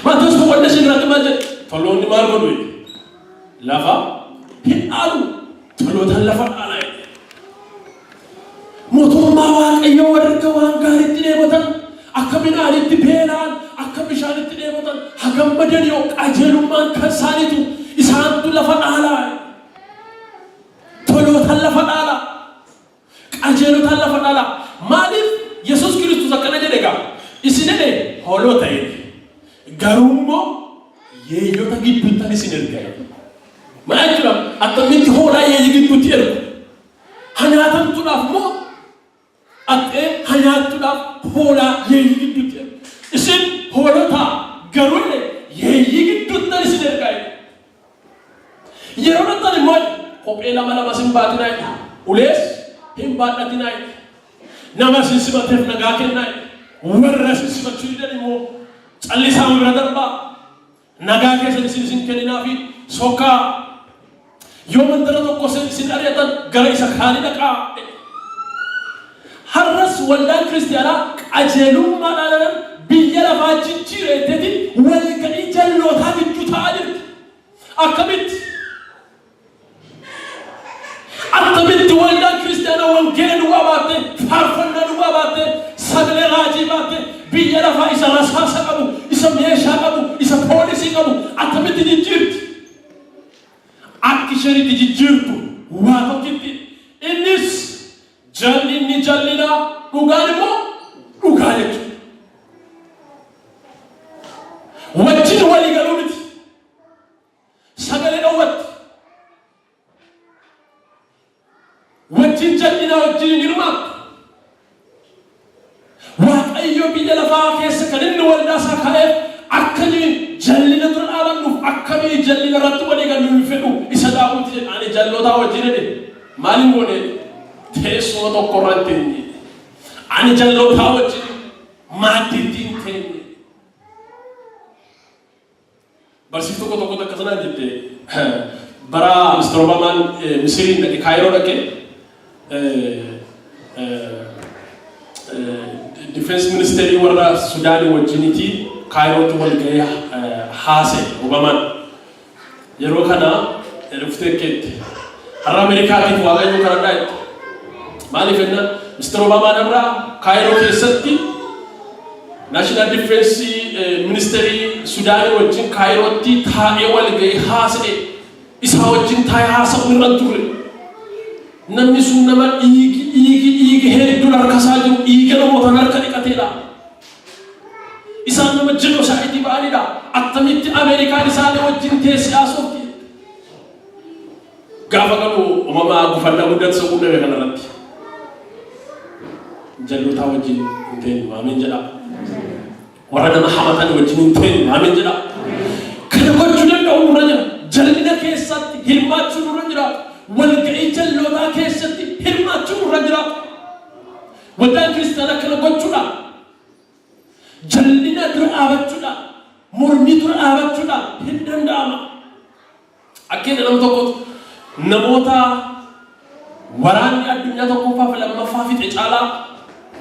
Maatiyus boqonnaa 5 irratti maal jedhe? Toloonni maal godhu? Lafa hin dhaalu. Tolootaan lafa dhaalaa jedhe. Mootummaa Waaqayyoo warra waan gaariitti dheebotan, akka midhaanitti beelaan, akka bishaanitti dheebotan, hagammadan yoo qajeelummaan kan isaaniitu isaantu lafa dhaalaa. Tolootaan lafa dhaalaa. Qajeelotaan lafa dhaalaa. Maaliif? Yesuus Kiristoos akkana jedhe gaa isin jedhe hoolota garummo yeeyota gidduutti isin ergame. Maal jechuudha attamitti hoolaa yeeyyi gidduutti ergu hanyaatamuudhaaf moo attee hanyaatuudhaaf hoolaa yeeyyi gidduutti ergu isin hoolota garuu yeeyyi gidduutti isin ergame. Yeroo nattan immoo kophee lama sin baatinaa ulees hin baadhatinaa nama sin sibateef nagaa kennaa warra sin sibachuu didan immoo callisaa bira darbaa nagaa keessan isin kenninaa fi sokkaa yoo mandara tokko sin ari'atan gara isa kaanii dhaqaa. Har'as waldaan kiristiyaanaa qajeelummaadhaan biyya lafaa jijjiireetti walga'ii jallootaa gidduu ta'aa jirti. Akkamitti? Attamitti waldaan kiristiyaanaa wangeela dhugaa baatte faarfannaa dhugaa baatte sagalee raajii baatte biyya lafaa isa rasaasa qabu isa meeshaa qabu isa poolisii qabu attamitti jijjiirti. Akka isheen jijjiirtu waa tokkitti innis jallinni jallinaa dhugaan immoo dhugaa jechuudha. Wajjin walii galuu miti sagalee dhowwatti wajjin jallinaa wajjin hirmaatu. Waaqayyo biyya lafaa keessa kan inni waldaa isaa kaa'eef akkamiin jallina dura dhaabannuuf akkamiin jallina irratti walii galuun fedhu isa daawwiti jedhe ani jallootaa wajjin jedhe maaliin goone teessuma tokko irratti ani jallootaa wajjin maaddiitiin teenye. Barsiiftuu tokko akkasuma jette bara Mr. Obamaan Misiriin dhaqe Kaayiroo dhaqe Defense Ministry warra Sudaanii wajjiniiti Kaayirootti walga'ee haase Obamaan yeroo kana dhuftee keetti har'a Ameerikaatiif waaqayyo kadhadhaa jetti. Maaliif jennaan Mr. Obamaan irraa Kaayiroo keessatti National Defense Ministry Sudaanii wajjin Kaayirootti taa'ee walga'ee haase isaa wajjin taa'ee haasa'u irra ture. Namni sun nama dhiigi hedduu harkasaa jiru dhiiga namootaan harka dhiqateedha. Isaan nama jenoosaayidii ba'anidha. Attamitti Ameerikaan isaanii wajjin teessee haasofti. Gaafa qabu uumamaa gufannaa guddatu isa quunname kanarratti. Jallootaa wajjin hin teenyu maameen jedha. Warra nama hamatan wajjin hin teenyu maameen jedha. Kana gochuu danda'u nurra jira. Jallina keessatti hirmaachuu nurra jira. Walga'ii jallootaa keessatti hirmaachuu nurra jira. Waldaan kiristaanaa kana gochuudhaan jallina dura dhaabachuudhaan mormii dura dhaabachuudhaan hin danda'ama. Akkeenya nama tokkotu namoota waraanni addunyaa tokkoffaa fi lammaffaa fixe caalaa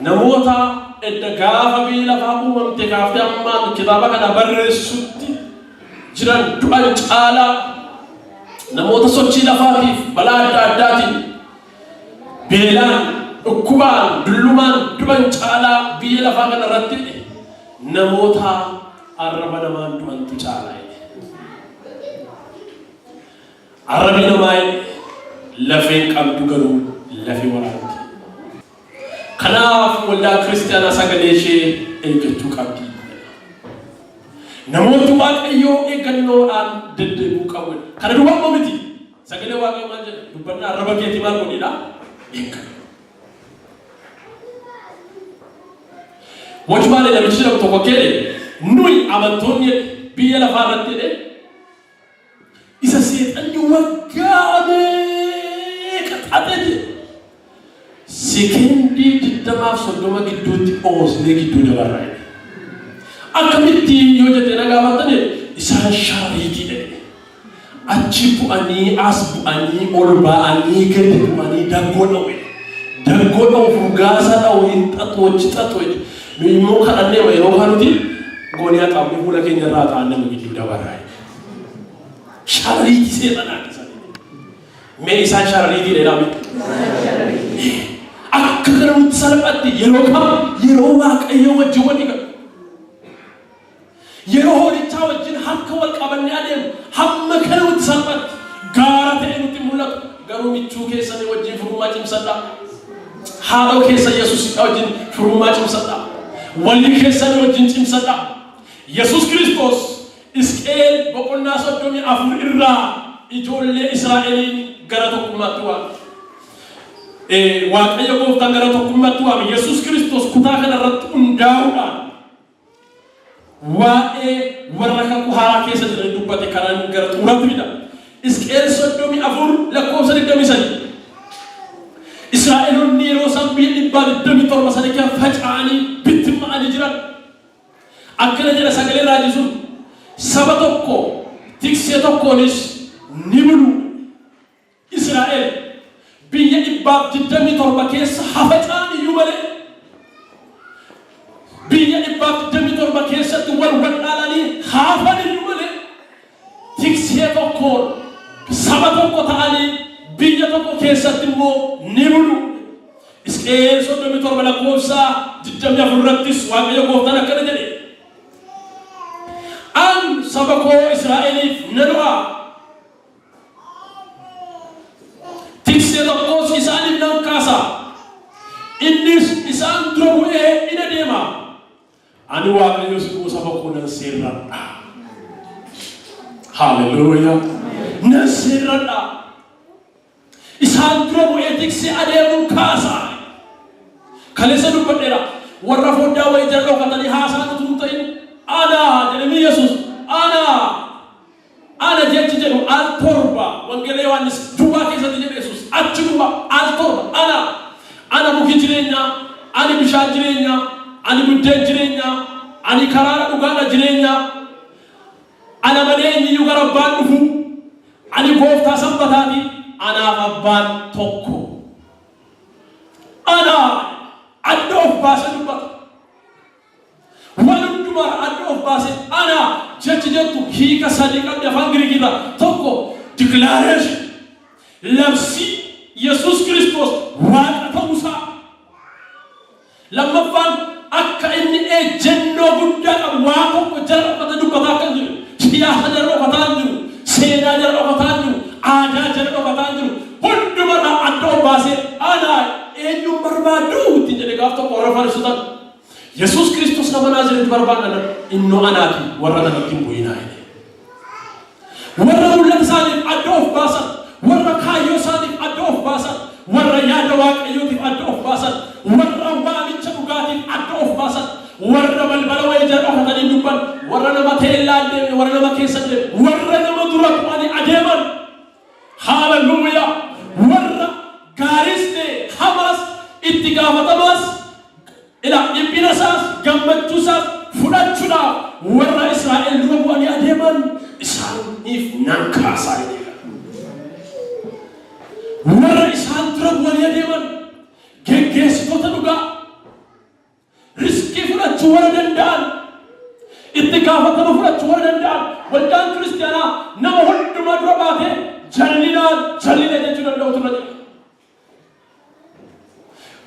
namoota edda gaafa biyya lafaa uumamte gaaftee ammaan kitaaba kana barreessutti jiran du'an caalaa namoota sochii lafaatiif balaa adda addaatiin beelaan dhukkubaan dullumaan du'an caalaa biyya lafaa kana irratti namoota arraba namaan du'antu caalaa. Arrabi namaa lafeen qabdu garuu lafee waraanti. Kanaaf waldaa kiristaanaa sagalee ishee eeggachuu qabdi. Namoota waaqayyoo eeggannoodhaan deddeebi'uu qabu. Kana duwwaa miti. Sagalee waaqayyoo maal jedha? Dubbannaa arraba keetii maal godhidha? Eegganno. Wachumaan namichi jedhamu tokko keedhe nuyi amantoonni biyya lafaa irratti jedhe isa seexanni waggaa meeqa xaxee jedhe sekendii 20-30 gidduutti oosnee gidduu dabarraa. Akkamitti yoo jettee na gaafatanii isaan shariitii jedhe achi bu'anii as bu'anii ol ba'anii gadi bu'anii daggoo dha'u furgaasa dha'u hin xaxoochi xaxoochi nu immoo kadhannee yeroo kanuti gooniyaa qabne fuula keenya irraa ta'an nama gidduu dabarraa. Shariitii seexanaa keessatti mee isaan shariitii dheeraa akka kana nutti salphatti yeroo kam yeroo waaqayyo wajjin walii galu yeroo hoolichaa wajjin harka wal qabannee adeemu hamma kana nutti salphatti gaara ta'e nutti mul'atu garuu michuu keessanii wajjin firummaa cimsadhaa haadhoo keessa Yesuus wajjin firummaa cimsadhaa walii keessan wajjin cimsadha. Yesus Kiristoos Isqeel boqonnaa 34 irraa ijoollee Israa'eliin gara tokkummaatti waame. Waaqayyo gooftaan gara tokkummaatti waame. Yesus Kiristoos kutaa kanarratti hundaa'uudhaan waa'ee warra kakuu haaraa keessa jiran dubbate kanaan gara xumuraatti fida. Isqeel 34 lakkoofsa 23. Israa'eloonni yeroo isaan biyya 127 sana keessa faca'anii bittima'anii jiran akkana jedha sagalee raajii sun saba tokko tiksee tokkoonis ni bulu. Israa'el biyya 127 keessa hafaca'an iyyuu malee biyya 127 keessatti wal dhaalanii hafan iyyuu malee tiksee tokkoon saba tokko ta'anii biyya tokko keessatti immoo ni bulu. Isqeel 37 lakkoofsa 24 irrattis Waaqayyo gooftaan akkana jedhe. An saba koo Israa'eliif nan du'a. Tiksee tokkos isaaniif nan kaasa. Innis isaan dura bu'ee in adeema. Ani Waaqayyo saba koo nan seerradha. Hallelujah. Nan seerradha. Isaan dura bu'ee tiksee adeemuun kaasa. Kaleessa dubbadheera warra foddaa wayii jala dhokatanii haasaan utuu hin ta'in ana jedhanii Yesus ana jechi jedhu al torba wangeela Yohaannis duwwaa keessatti jedhe Yesus achi duwwaa al torba ana muki jireenyaa ani bishaan jireenyaa ani buddeen jireenyaa ani karaara dhugaadha jireenyaa ana malee eenyuyyuu gara abbaan dhufu ani gooftaa sanbataati anaaf abbaan tokko ana adda of baase dubbata waan hundumaa adda of baase ana jechi jettu hiika sadii qabdi afaan Giriikiirraa tokko declaration labsii Yesus Kiristoos waaqa ta'uusaa lammaffaan akka inni ejjennoo guddaa qabu waa tokko jala dhokatee dubbataa kan jiru siyaasa jala dhokataa jiru seenaa jala dhokataa jiru aadaa jala dhokataa jiru hundumarraa adda of baasee ana eenyuun barbaadu ittiin jedhe gaaf tokko warra Fariisotaan Yesus Kiristoos nama Naazreeti barbaadana innoo anaati warra kanatti hin bu'inaa jedhe. Warra mul'ata isaaniif adda of baasan warra kaayyoo isaaniif adda of baasan warra yaada Waaqayyootiif adda of baasan warra waamicha dhugaatiif adda of baasan warra balbala wayii jala dhokatanii dubban warra nama teellaa deeme warra nama keessa deeme warra nama dura bu'anii adeeman. Hallelujah. Warra gaariis ta'e hamaas itti gaafatamas dhiphina isaas gammachuu isaas fudhachuudhaaf warra Israa'el dura bu'anii adeeman isaaniif nan kaasaa jedhe. Warra isaan dura bu'anii adeeman geggeessitoota dhugaa riskii fudhachuu warra danda'an itti gaafatama fudhachuu warra danda'an waldaan kiristaanaa nama hundumaa dura baatee jallina jechuu danda'utu irra jira.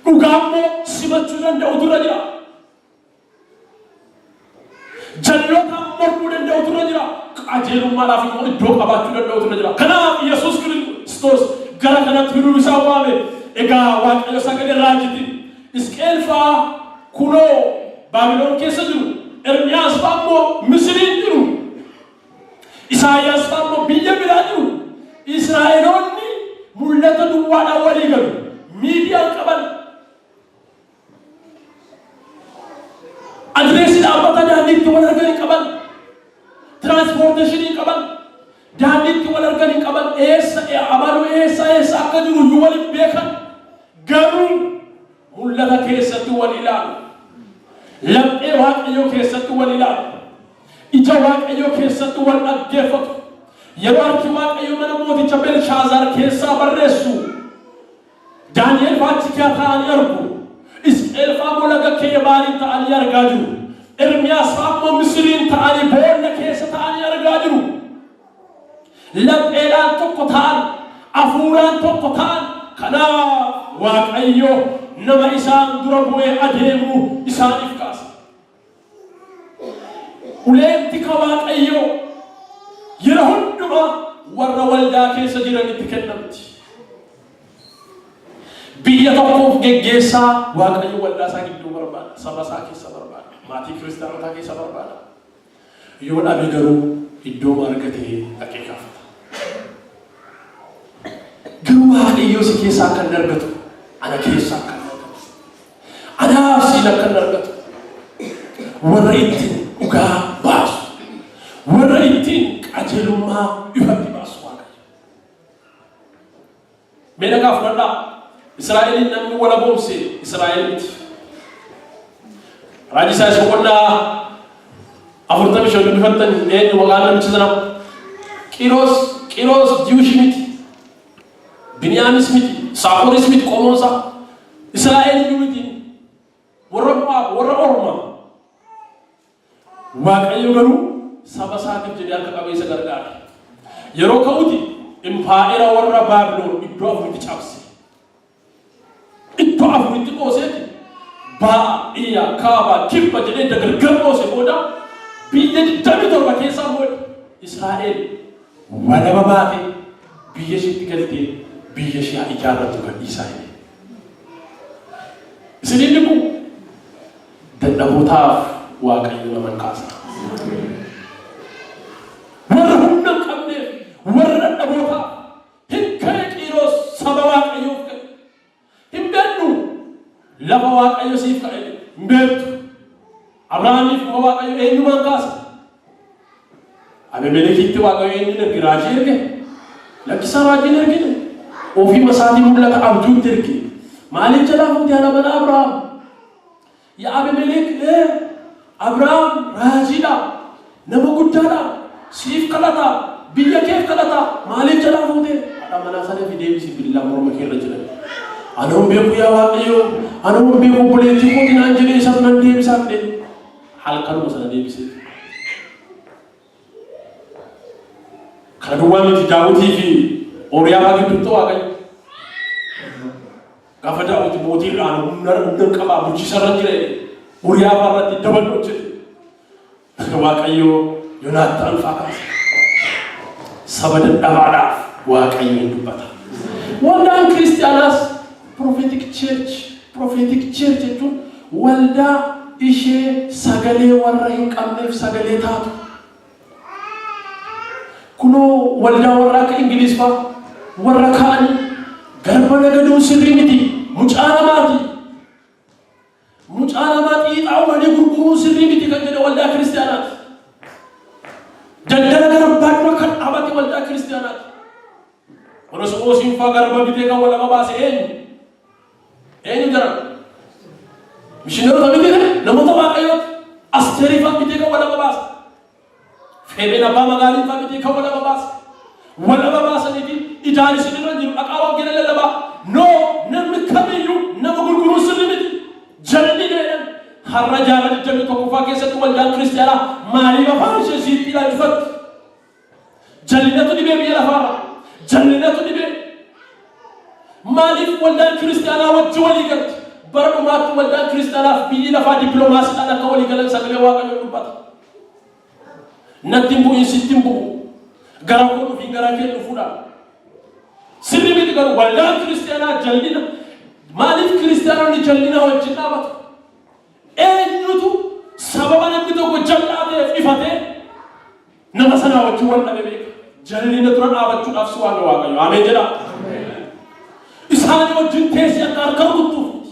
Dhugaammoo simachuu danda'utu irra jira. Jalloota mormuu danda'utu irra jira. Qajeelummaadhaaf immoo iddoo qabaachuu danda'utu irra jira. Kanaaf Yesus Kiristoos gara kanatti fiduun isaa waame. Egaa Waaqayyo sagalee raajiitti Isqeel fa'aa kunoo Baabiloon keessa jiru. Ermiyaas fa'aa immoo Misiriin jiru. Isaayyaas fa'aa immoo biyya biraa jiru. Israa'eloonni mul'ata duwwaadhaan walii galu. Miidiyaan qaban. Adreesii dhaabbata daandiitti wal arganii qaban. Tiraanspoorteeshinii qaban. Daandiitti wal arganii qaban. Abaluu eessa akka jiru iyyuu waliin beekan. Garuu mul'ata keessatti wal ilaalu. Laphee Waaqayyoo keessatti wal ilaalu. Ija Waaqayyoo keessatti wal dhaggeeffatu. Yeroo harki Waaqayyoo mana mooticha Beelshaazaar keessaa barreessu Daani'eel faachikaa ta'anii argu. Isqeel fa'aa laga Keebaariin ta'anii argaa jiru. Ermiyaas fa'aa Misiriin ta'anii boolla keessa ta'anii argaa jiru. Lapheedhaan tokko ta'an, hafuuraan tokko ta'an. Kanaaf Waaqayyo nama isaan dura bu'ee adeemu isaaniif kaasa. Uleen tika Waaqayyo yeroo hundumaa warra waldaa keessa jiranitti kennamti. biyya tokkoof geggeessaa Waaqayyo waldaa isaa gidduu barbaada. Saba isaa keessa barbaada. Maatii kiristaanotaa keessa barbaada. Yoo dhabe garuu iddoo argatee dhaqee gaafata. Garuu Waaqayyo si keessaa kan argatu, ana keessaa kan argatu, anaaf siin kan argatu, warra ittiin dhugaa baasu, warra ittiin qajeelummaa ifatti baasu Waaqayyo. Meena gaafadhaa. Israa'eliin namni wala boomse Israa'el miti. Raajii isaa isa qonnaa 45 dubbifattan eenyu maqaan namicha sana Qiroos Jiwish miti, Biniyaamis miti, Saakoris miti qomoonsa Israa'el iyyuu miti, warra Mo'aab, warra Ormaa. Waaqayyo garuu saba isaatiif jedhee harka qabeessa gargaare. Yeroo ka'uti impaayera warra Baabiloon iddoo afuritti cabse. Iddoo afuritti qooseeti ba'a, iyya, kaaba, kibba jedhee dagargar qoose booda biyya 27 keessaa booda Israa'el walaba baate biyya isheetti galtee biyya ishee ijaarratu gadhiisaa jedhe. Isiniin kun dadhabootaaf Waaqayyo naman kaasa. Warra humna hin qabneef, warra dadhabootaaf hin ka'e Qiroos saba Waaqayyoof ka'e. Hin beeknu lafa Waaqayyo siif ka'e hin beektu. Abrahaamiif Waaqayyo eenyumaan kaasa? Abimelekitti Waaqayyo eenyuun erge? Raajii erge? Lakkisaa raajiin ergine? Ofii masaatii mul'ata abjuutti erge. Maaliif jalaa fuute ana mana Abrahaam? Yaa Abimelek Abrahaam raajiidha, nama guddaadha, siif kadhata, biyya keef kadhata. Maaliif jalaa fuute? Haadha manaa sana fi deebisi billaa morma keerra jiran. Ana beeku yaa Waaqayyo, ana beeku obboleettii kootii naan jedhee isaaf nan deebisaaf dhe. Halkanuma sana deebisee. Kana duwwaa miti Daawitii fi Ooriyaa gidduutti Waaqayyo. Gaafa Daawit mootiidhaan humna qabaa bulchiisarra jira Ooriyaa irratti dabaluu jedhe. Waaqayyo Yoonaataan fa'aa kaase. Saba dadhabaadhaaf Waaqayyo dubbata. Waldaan kiristaanaas prophetic church jechuun waldaa ishee sagalee warra hin qabneef sagalee taatu. Kunoo waldaa warra akka Ingiliis fa'aa warra kaa'anii garba nagaduun sirrii miti, mucaa namaati. Mucaa namaa xiixaa uumanii gurguruun sirrii miti kan jedhe waldaa kiristaanaati. Daldala garbaa dura kan dhaabate waldaa kiristaanaati. Warra Soosiin fa'aa garba bitee kan walaba baase eenyu jira? Mishiinota bitee namoota Waaqayyooti. Asteerii fa'aa bitee kan walaba baase. Feebeen abbaa magaalii fa'aa bitee kan walaba baase. Walaba baasanii fi idaan isinirra jiru dhaqaa wangeela lallabaa. Namni kamiyyuu nama gurguruun sirrii miti. Jalli dheedan har'a jaarraa 21ffaa keessatti waldaan kiristaanaa maaliif afaan ishee siitti ilaalchifatti? Jallinatu dhibee biyya lafaarra. Jallinatu dhibee. Maaliif waldaan kiristaanaa wajji walii galti? Bara dhumaatti waldaan kiristaanaaf biyyi lafaa dippiloomaasiidhaan akka walii galan sagalee Waaqayyoo dubbata. Natti hin bu'in sitti hin bu'u. Gara koo dhufii gara kee dhufuudhaan. Sirri miti garuu waldaan kiristaanaa jallina. Maaliif kiristaanonni jallina wajjin dhaabatu? Eenyutu sababa namni tokko jal'aa ta'eef ifatee nama sanaa wajjin wal dhabe beeka. Jallina dura dhaabachuudhaaf si waaqa Waaqayyo. Ameen jedha. Isaanii wajjin teessee akka harka rukuttuuf.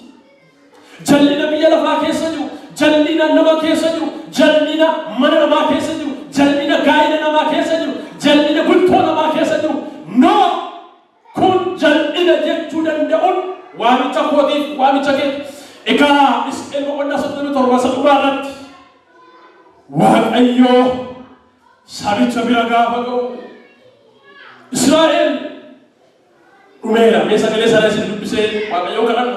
Jallina biyya lafaa keessa jiru, jallina nama keessa jiru, jallina mana namaa keessa jiru, jallina gaa'ila namaa keessa jiru, jallina bultoo namaa keessa jiru. Kun jallina jechuu danda'uun waamicha kootiif waamicha keeti. Egaa Isqeel boqonnaa 37 sadhumaa irratti Waaqayyo sabicha bira gaafa ga'u Israa'el dhumeera. Mee sagalee sana isin dubbisee Waaqayyoo kadhanna.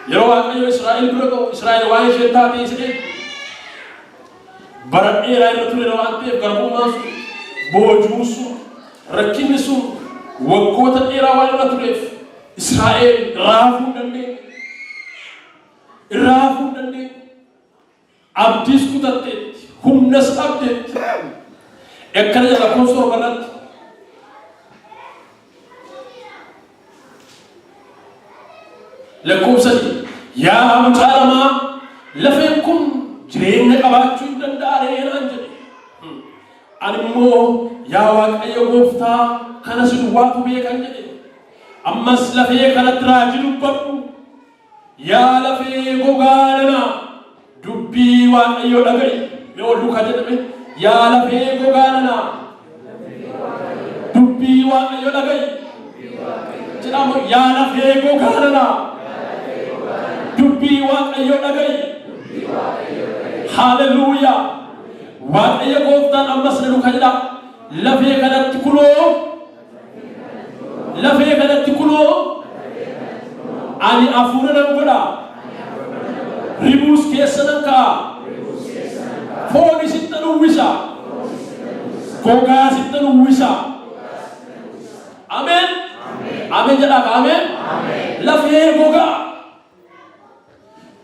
Yeroo Waaqayyo Israa'el bira ga'u Israa'el waa'ee ishee taatee isin bara dheeraa irra ture waan ta'eef garbummaan sun, boojuun sun, rakkinni sun waggoota dheeraa waan irra tureef Israa'el raafuu dandeenye. Abdiis kutatteetti, humnas abdeetti. Ekkana jala koosoo barratti. lakkoofsanii yaa mucaa namaa lafeen kun jireenya qabaachuu hin danda'ee naan jedhe. Ani immoo yaa Waaqayyo Gooftaa kana si duwwaatu beekan jedhe. Ammas lafee kanatti raajii dubbadhu. Yaa lafee gogaa nana dubbii Waaqayyo dhaga'i. Mee ol duukaa jedhame yaa lafee gogaa nana dubbii Waaqayyo dhaga'i. Jedhamu yaa lafee gogaa nana dubbii Waaqayyo dhaga'i. Hallelujah. Waaqayyo Gooftaan ammas na duukaa jedha lafee kanatti kunoo ani afuura nan godha ribuus keessa nan ka'a foon isitti nan uwwisa gogaa isitti nan uwwisa. Ameen ameen jedhaa ameen. Lafee gogaa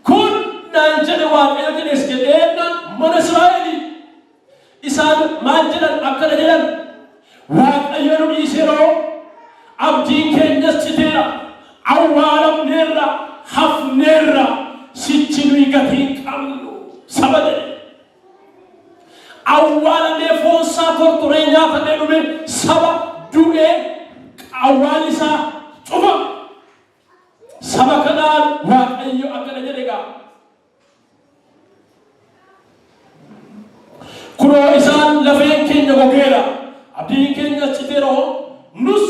kun naan jedhe Waaqayyo jedhees jedheennan mana Israa'elii isaan maal jedhan akkana jedhan Waaqayyo nu dhiiseeroo abdiin keenyas citeera awwaalamneerra hafneerra sichi nuyi gatii hin qabnu saba jedhe. Awwaalamee foonsaa tortoree nyaatamee dhume saba du'ee awwaalli isaa cufa. Saba kanaan Waaqayyo akkana jedhe gaa kunoo isaan lafeen keenya gogeera abdiin keenya citeeroo nus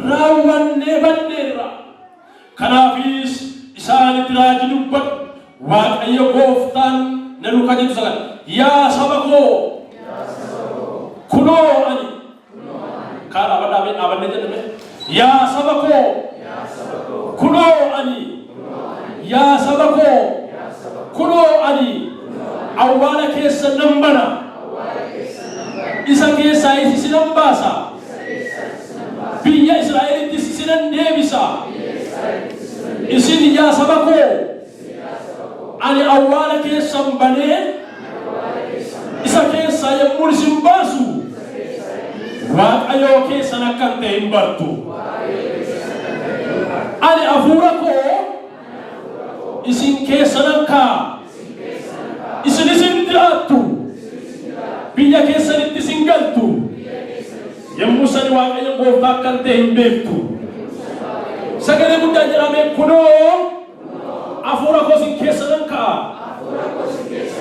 raawwannee banneerra. Kanaafis isaanitti raajii dubbadhu. Waaqayyo Gooftaan na duukaa jedhu sagal yaa saba koo kunoo ani kaan dhaabannee jedhame yaa saba koo kunoo ani yaa saba koo kunoo ani awwaala keessa nan bana isa keessaa isinan baasa biyya Israa'elitti isinan deebisa. Isin yaa saba koo ani awwaala keessan banee isa keessaa yommuu isin baasu Waaqayyo keessan akkan ta'e hin bartu. Ani hafuura koo isin keessa nan kaa'a isin jiraattu biyya keessanitti isin galtu. Yommuu sani Waaqayyo Gooftaa akkan ta'e hin beektu. Sagalee guddaa jedhame kunoo hafuura koo isin keessa nan kaa'a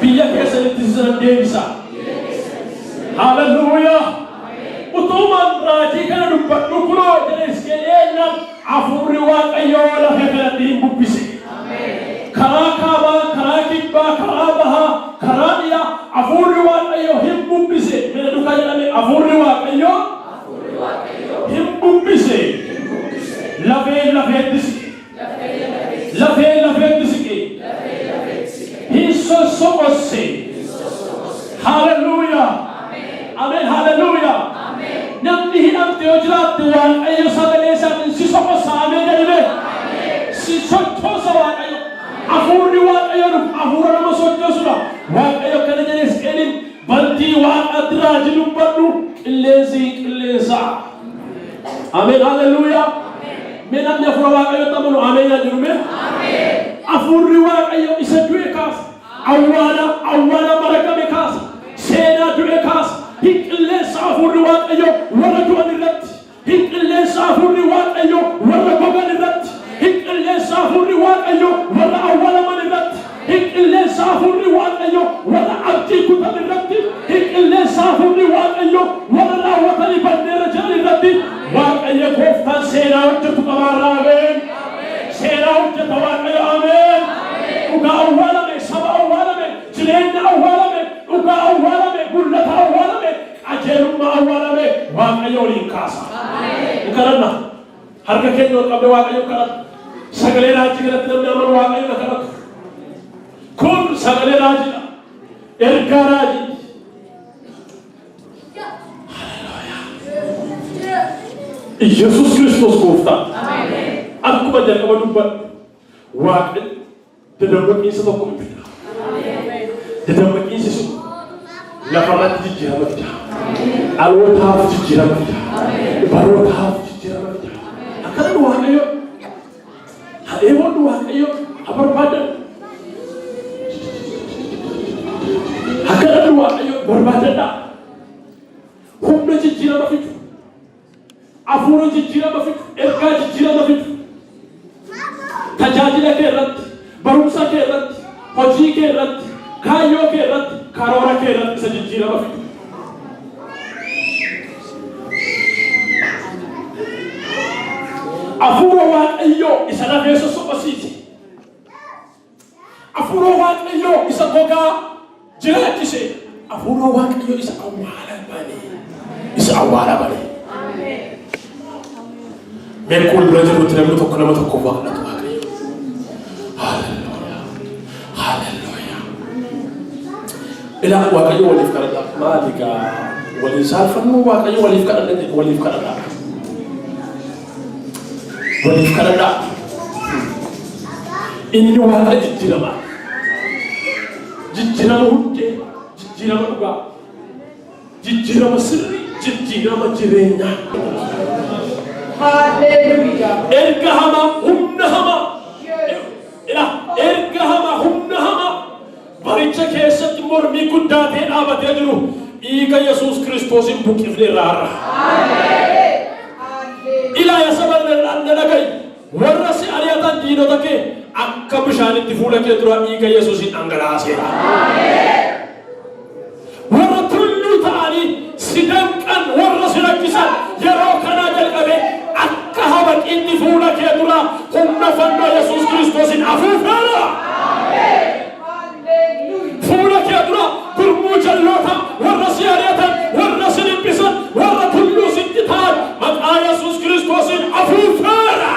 biyya keessanitti isin deebisa. Hallelujah. Utumaan raajii kana dubbadhu kunoo jedhes jedheennan hafuurri Waaqayyoo lafee kanatti hin bubbise. Karaa kaabaa, karaa kibbaa, karaa bahaa, karaa dhiyaa hafuurri Waaqayyoo hin bubbise. Mee duukaa jedhame hafuurri Waaqayyoo hin bubbise. Lafee siqe hin sossoqosse. Hallelujah. Amen. Hallelujah. Namni hidhamte yoo jiraatte Waaqayyo sagalee isaatiin si soqossa. Ameen jedhame si sochoosa Waaqayyo. Hafuurri Waaqayyo hafuura nama sochoosudha. Waaqayyo akkana jedhes qeelin bantii Waaqaatti raajii dubbadhu qilleensa. Ameen. Hallelujah. Mee namni hafuura Waaqayyotti amanu ameen yaa jiru mee? Hafuurri Waaqayyo isa du'e kaasa. Awwaala marakame kaasa. Seenaa du'e kaasa. Hin qilleensa hafuurri Waaqayyo warra du'an irratti. Hin qilleensa hafuurri Waaqayyo warra gogan irratti. Hin qilleensa hafuurri Waaqayyo warra awwaalaman irratti. Hin qilleensa hafuurri Waaqayyo warra abdii kutan irratti. Hin qilleensa hafuurri Waaqayyo warra raawwatanii banneera jiran irratti. Waaqayyo Gooftaan seenaa hojjetu qabaarraa. Ameen. Seenaa hojjeta Waaqayyo. Ameen. Dhugaa awwaalame, saba awwaalame, jireenya awwaalame, dhugaa awwaalame, mul'ata awwaalame, qajeelummaa awwaalame Waaqayyo waliin kaasa. Kadhanna harka keenya ol qabne Waaqayyo kadhatu. Sagalee raajii kanatti namni amanu Waaqayyo kadhatu. Kun sagalee raajiidha. Ergaa raajii. Yesus Kristos Gooftaa. Akkuma jalqaba dubbadhu Waaqni dadammaqiinsa tokko fida. Dadammaqiinsi sun lafarratti jijjiirama fida. Dhalootaaf jijjiirama fida. Barootaaf jijjiirama fida. Akkana Waaqayyo haadheewwan waaqayyo barbaadan akka waaqayyo barbaadadha humna jijjiirama fidu afuura jijjiirama fidu ergaa jijjiirama fidu tajaajila kee irratti barumsa kee irratti hojii kee irratti kaayyoo kee irratti karoora kee irratti isa jijjiirama fidu afuura waaqayyo isa lafeessa soqosiiti afuura waaqayyo isa gogaa jiraachise afuura waaqayyo isa awwaala bane meekul bira jirutti namni tokko nama tokko waaqatu waaqayyo haleluuyaa ilaa waaqayyo waliif kadhadha maalikaa waliin saalfannu waaqayyo waliif kadhadha waliif kadhadha inni waaqa jijjiirama hundee jijjiirama dhugaa jijjiirama sirrii jijjiirama jireenyaa Hallelujah. erga hamaa humna hamaa erga hamaa humna hamaa baricha keessatti mormii guddaa ta'e dhaabatee jiru dhiiga Yesuus Kiristoosin buqqifne irraa ilaa yasabarra nagayi warra si ari'atan diinota kee akka bishaanitti fuula kee dura dhiiga Yesuusin dhangalaaseera warra tulluu ta'anii si danqan warra si rakkisan yeroo kanaa jalqabe akka habaqiitti fuula kee dura humna fannoo Yesuus Kiristoosin afuufeera fuula kee dura gurmuu jalloota warra si ari'atan warra si dhiphisan warra tulluu sitti ta'an maqaa Yesuus Kiristoosin afuufeera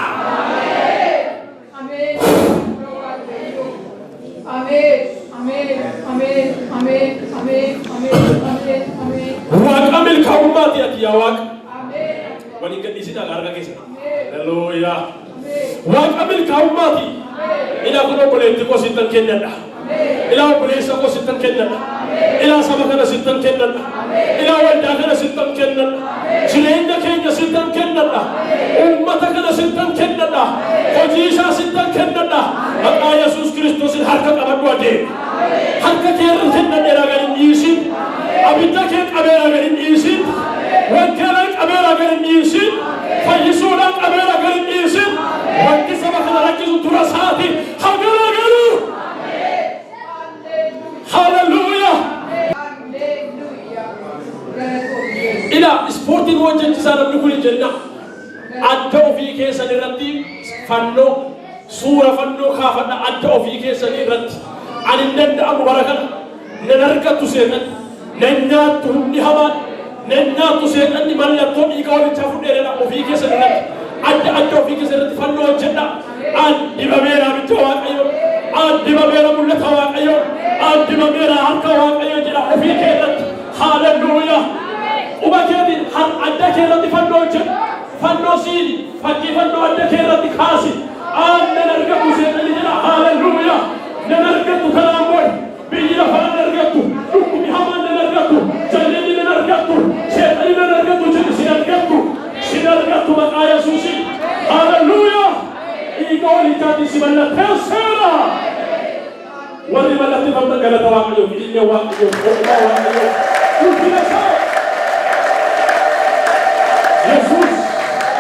waaqa milkaa'ummaati ati yaa waaqa waliin gadhiisina harka keessa haleluuyaa waaqa milkaa'ummaati ila kun obboleetti koo sittan kennadha ila obboleessa koo sittan kennadha ila saba kana sittan kennadha ila waldaa kana sittan kennadha jireenya keenya sittan kennadha ummata kana sittan kennadha hojii isaa sittan kennadha maqaa Yesuus Kiristoosin harka qabadhu adeemi harka kee irra kennadheera gadi dhiisin abidda kee qabeera gadi dhiisin wangeela qabeera gadi dhiisin fayyisuudhaan qabeera gadi dhiisin wanti saba kana rakkisu dura isaati hagara galu haleluuyaa ila ispoortiin hojjechisaa namni kun hin jenna adda ofii keessan irratti fannoo suura fannoo kaafadha adda ofii keessan irratti ani hin danda'amu bara kana nan argattu seetan nan nyaattu humni hamaan nan nyaattu seetanni mallattoo dhiiga walichaa fudheedha ofii keessan irratti adda ofii keessan irratti fannoo hojjedha addibameera abidda waaqayyo addibameera mul'ata waaqayyo addibameera harka waaqayyo jedha ofii kee irratti haleluuyaa quba keetiin adda kee irratti fannoo hojjedha fannoo siini fakkii fannoo adda kee irratti kaasi nan argattu seetanni jedha haleluuyaa nan argattu kanaan booda biyyi lafaa nan argattu dhukkubni hamaan nan argattu jallinni nan argattu seexanni nan argattu jedhi sin argattu maqaa Yesuusin haleluuyaa dhiiga walichaatiin si mallatteesseera warri mallatteeffamtan galata waaqayyoo fidillee waaqayyoo qoqqobaa waaqayyoo ulfina isaa Yesuus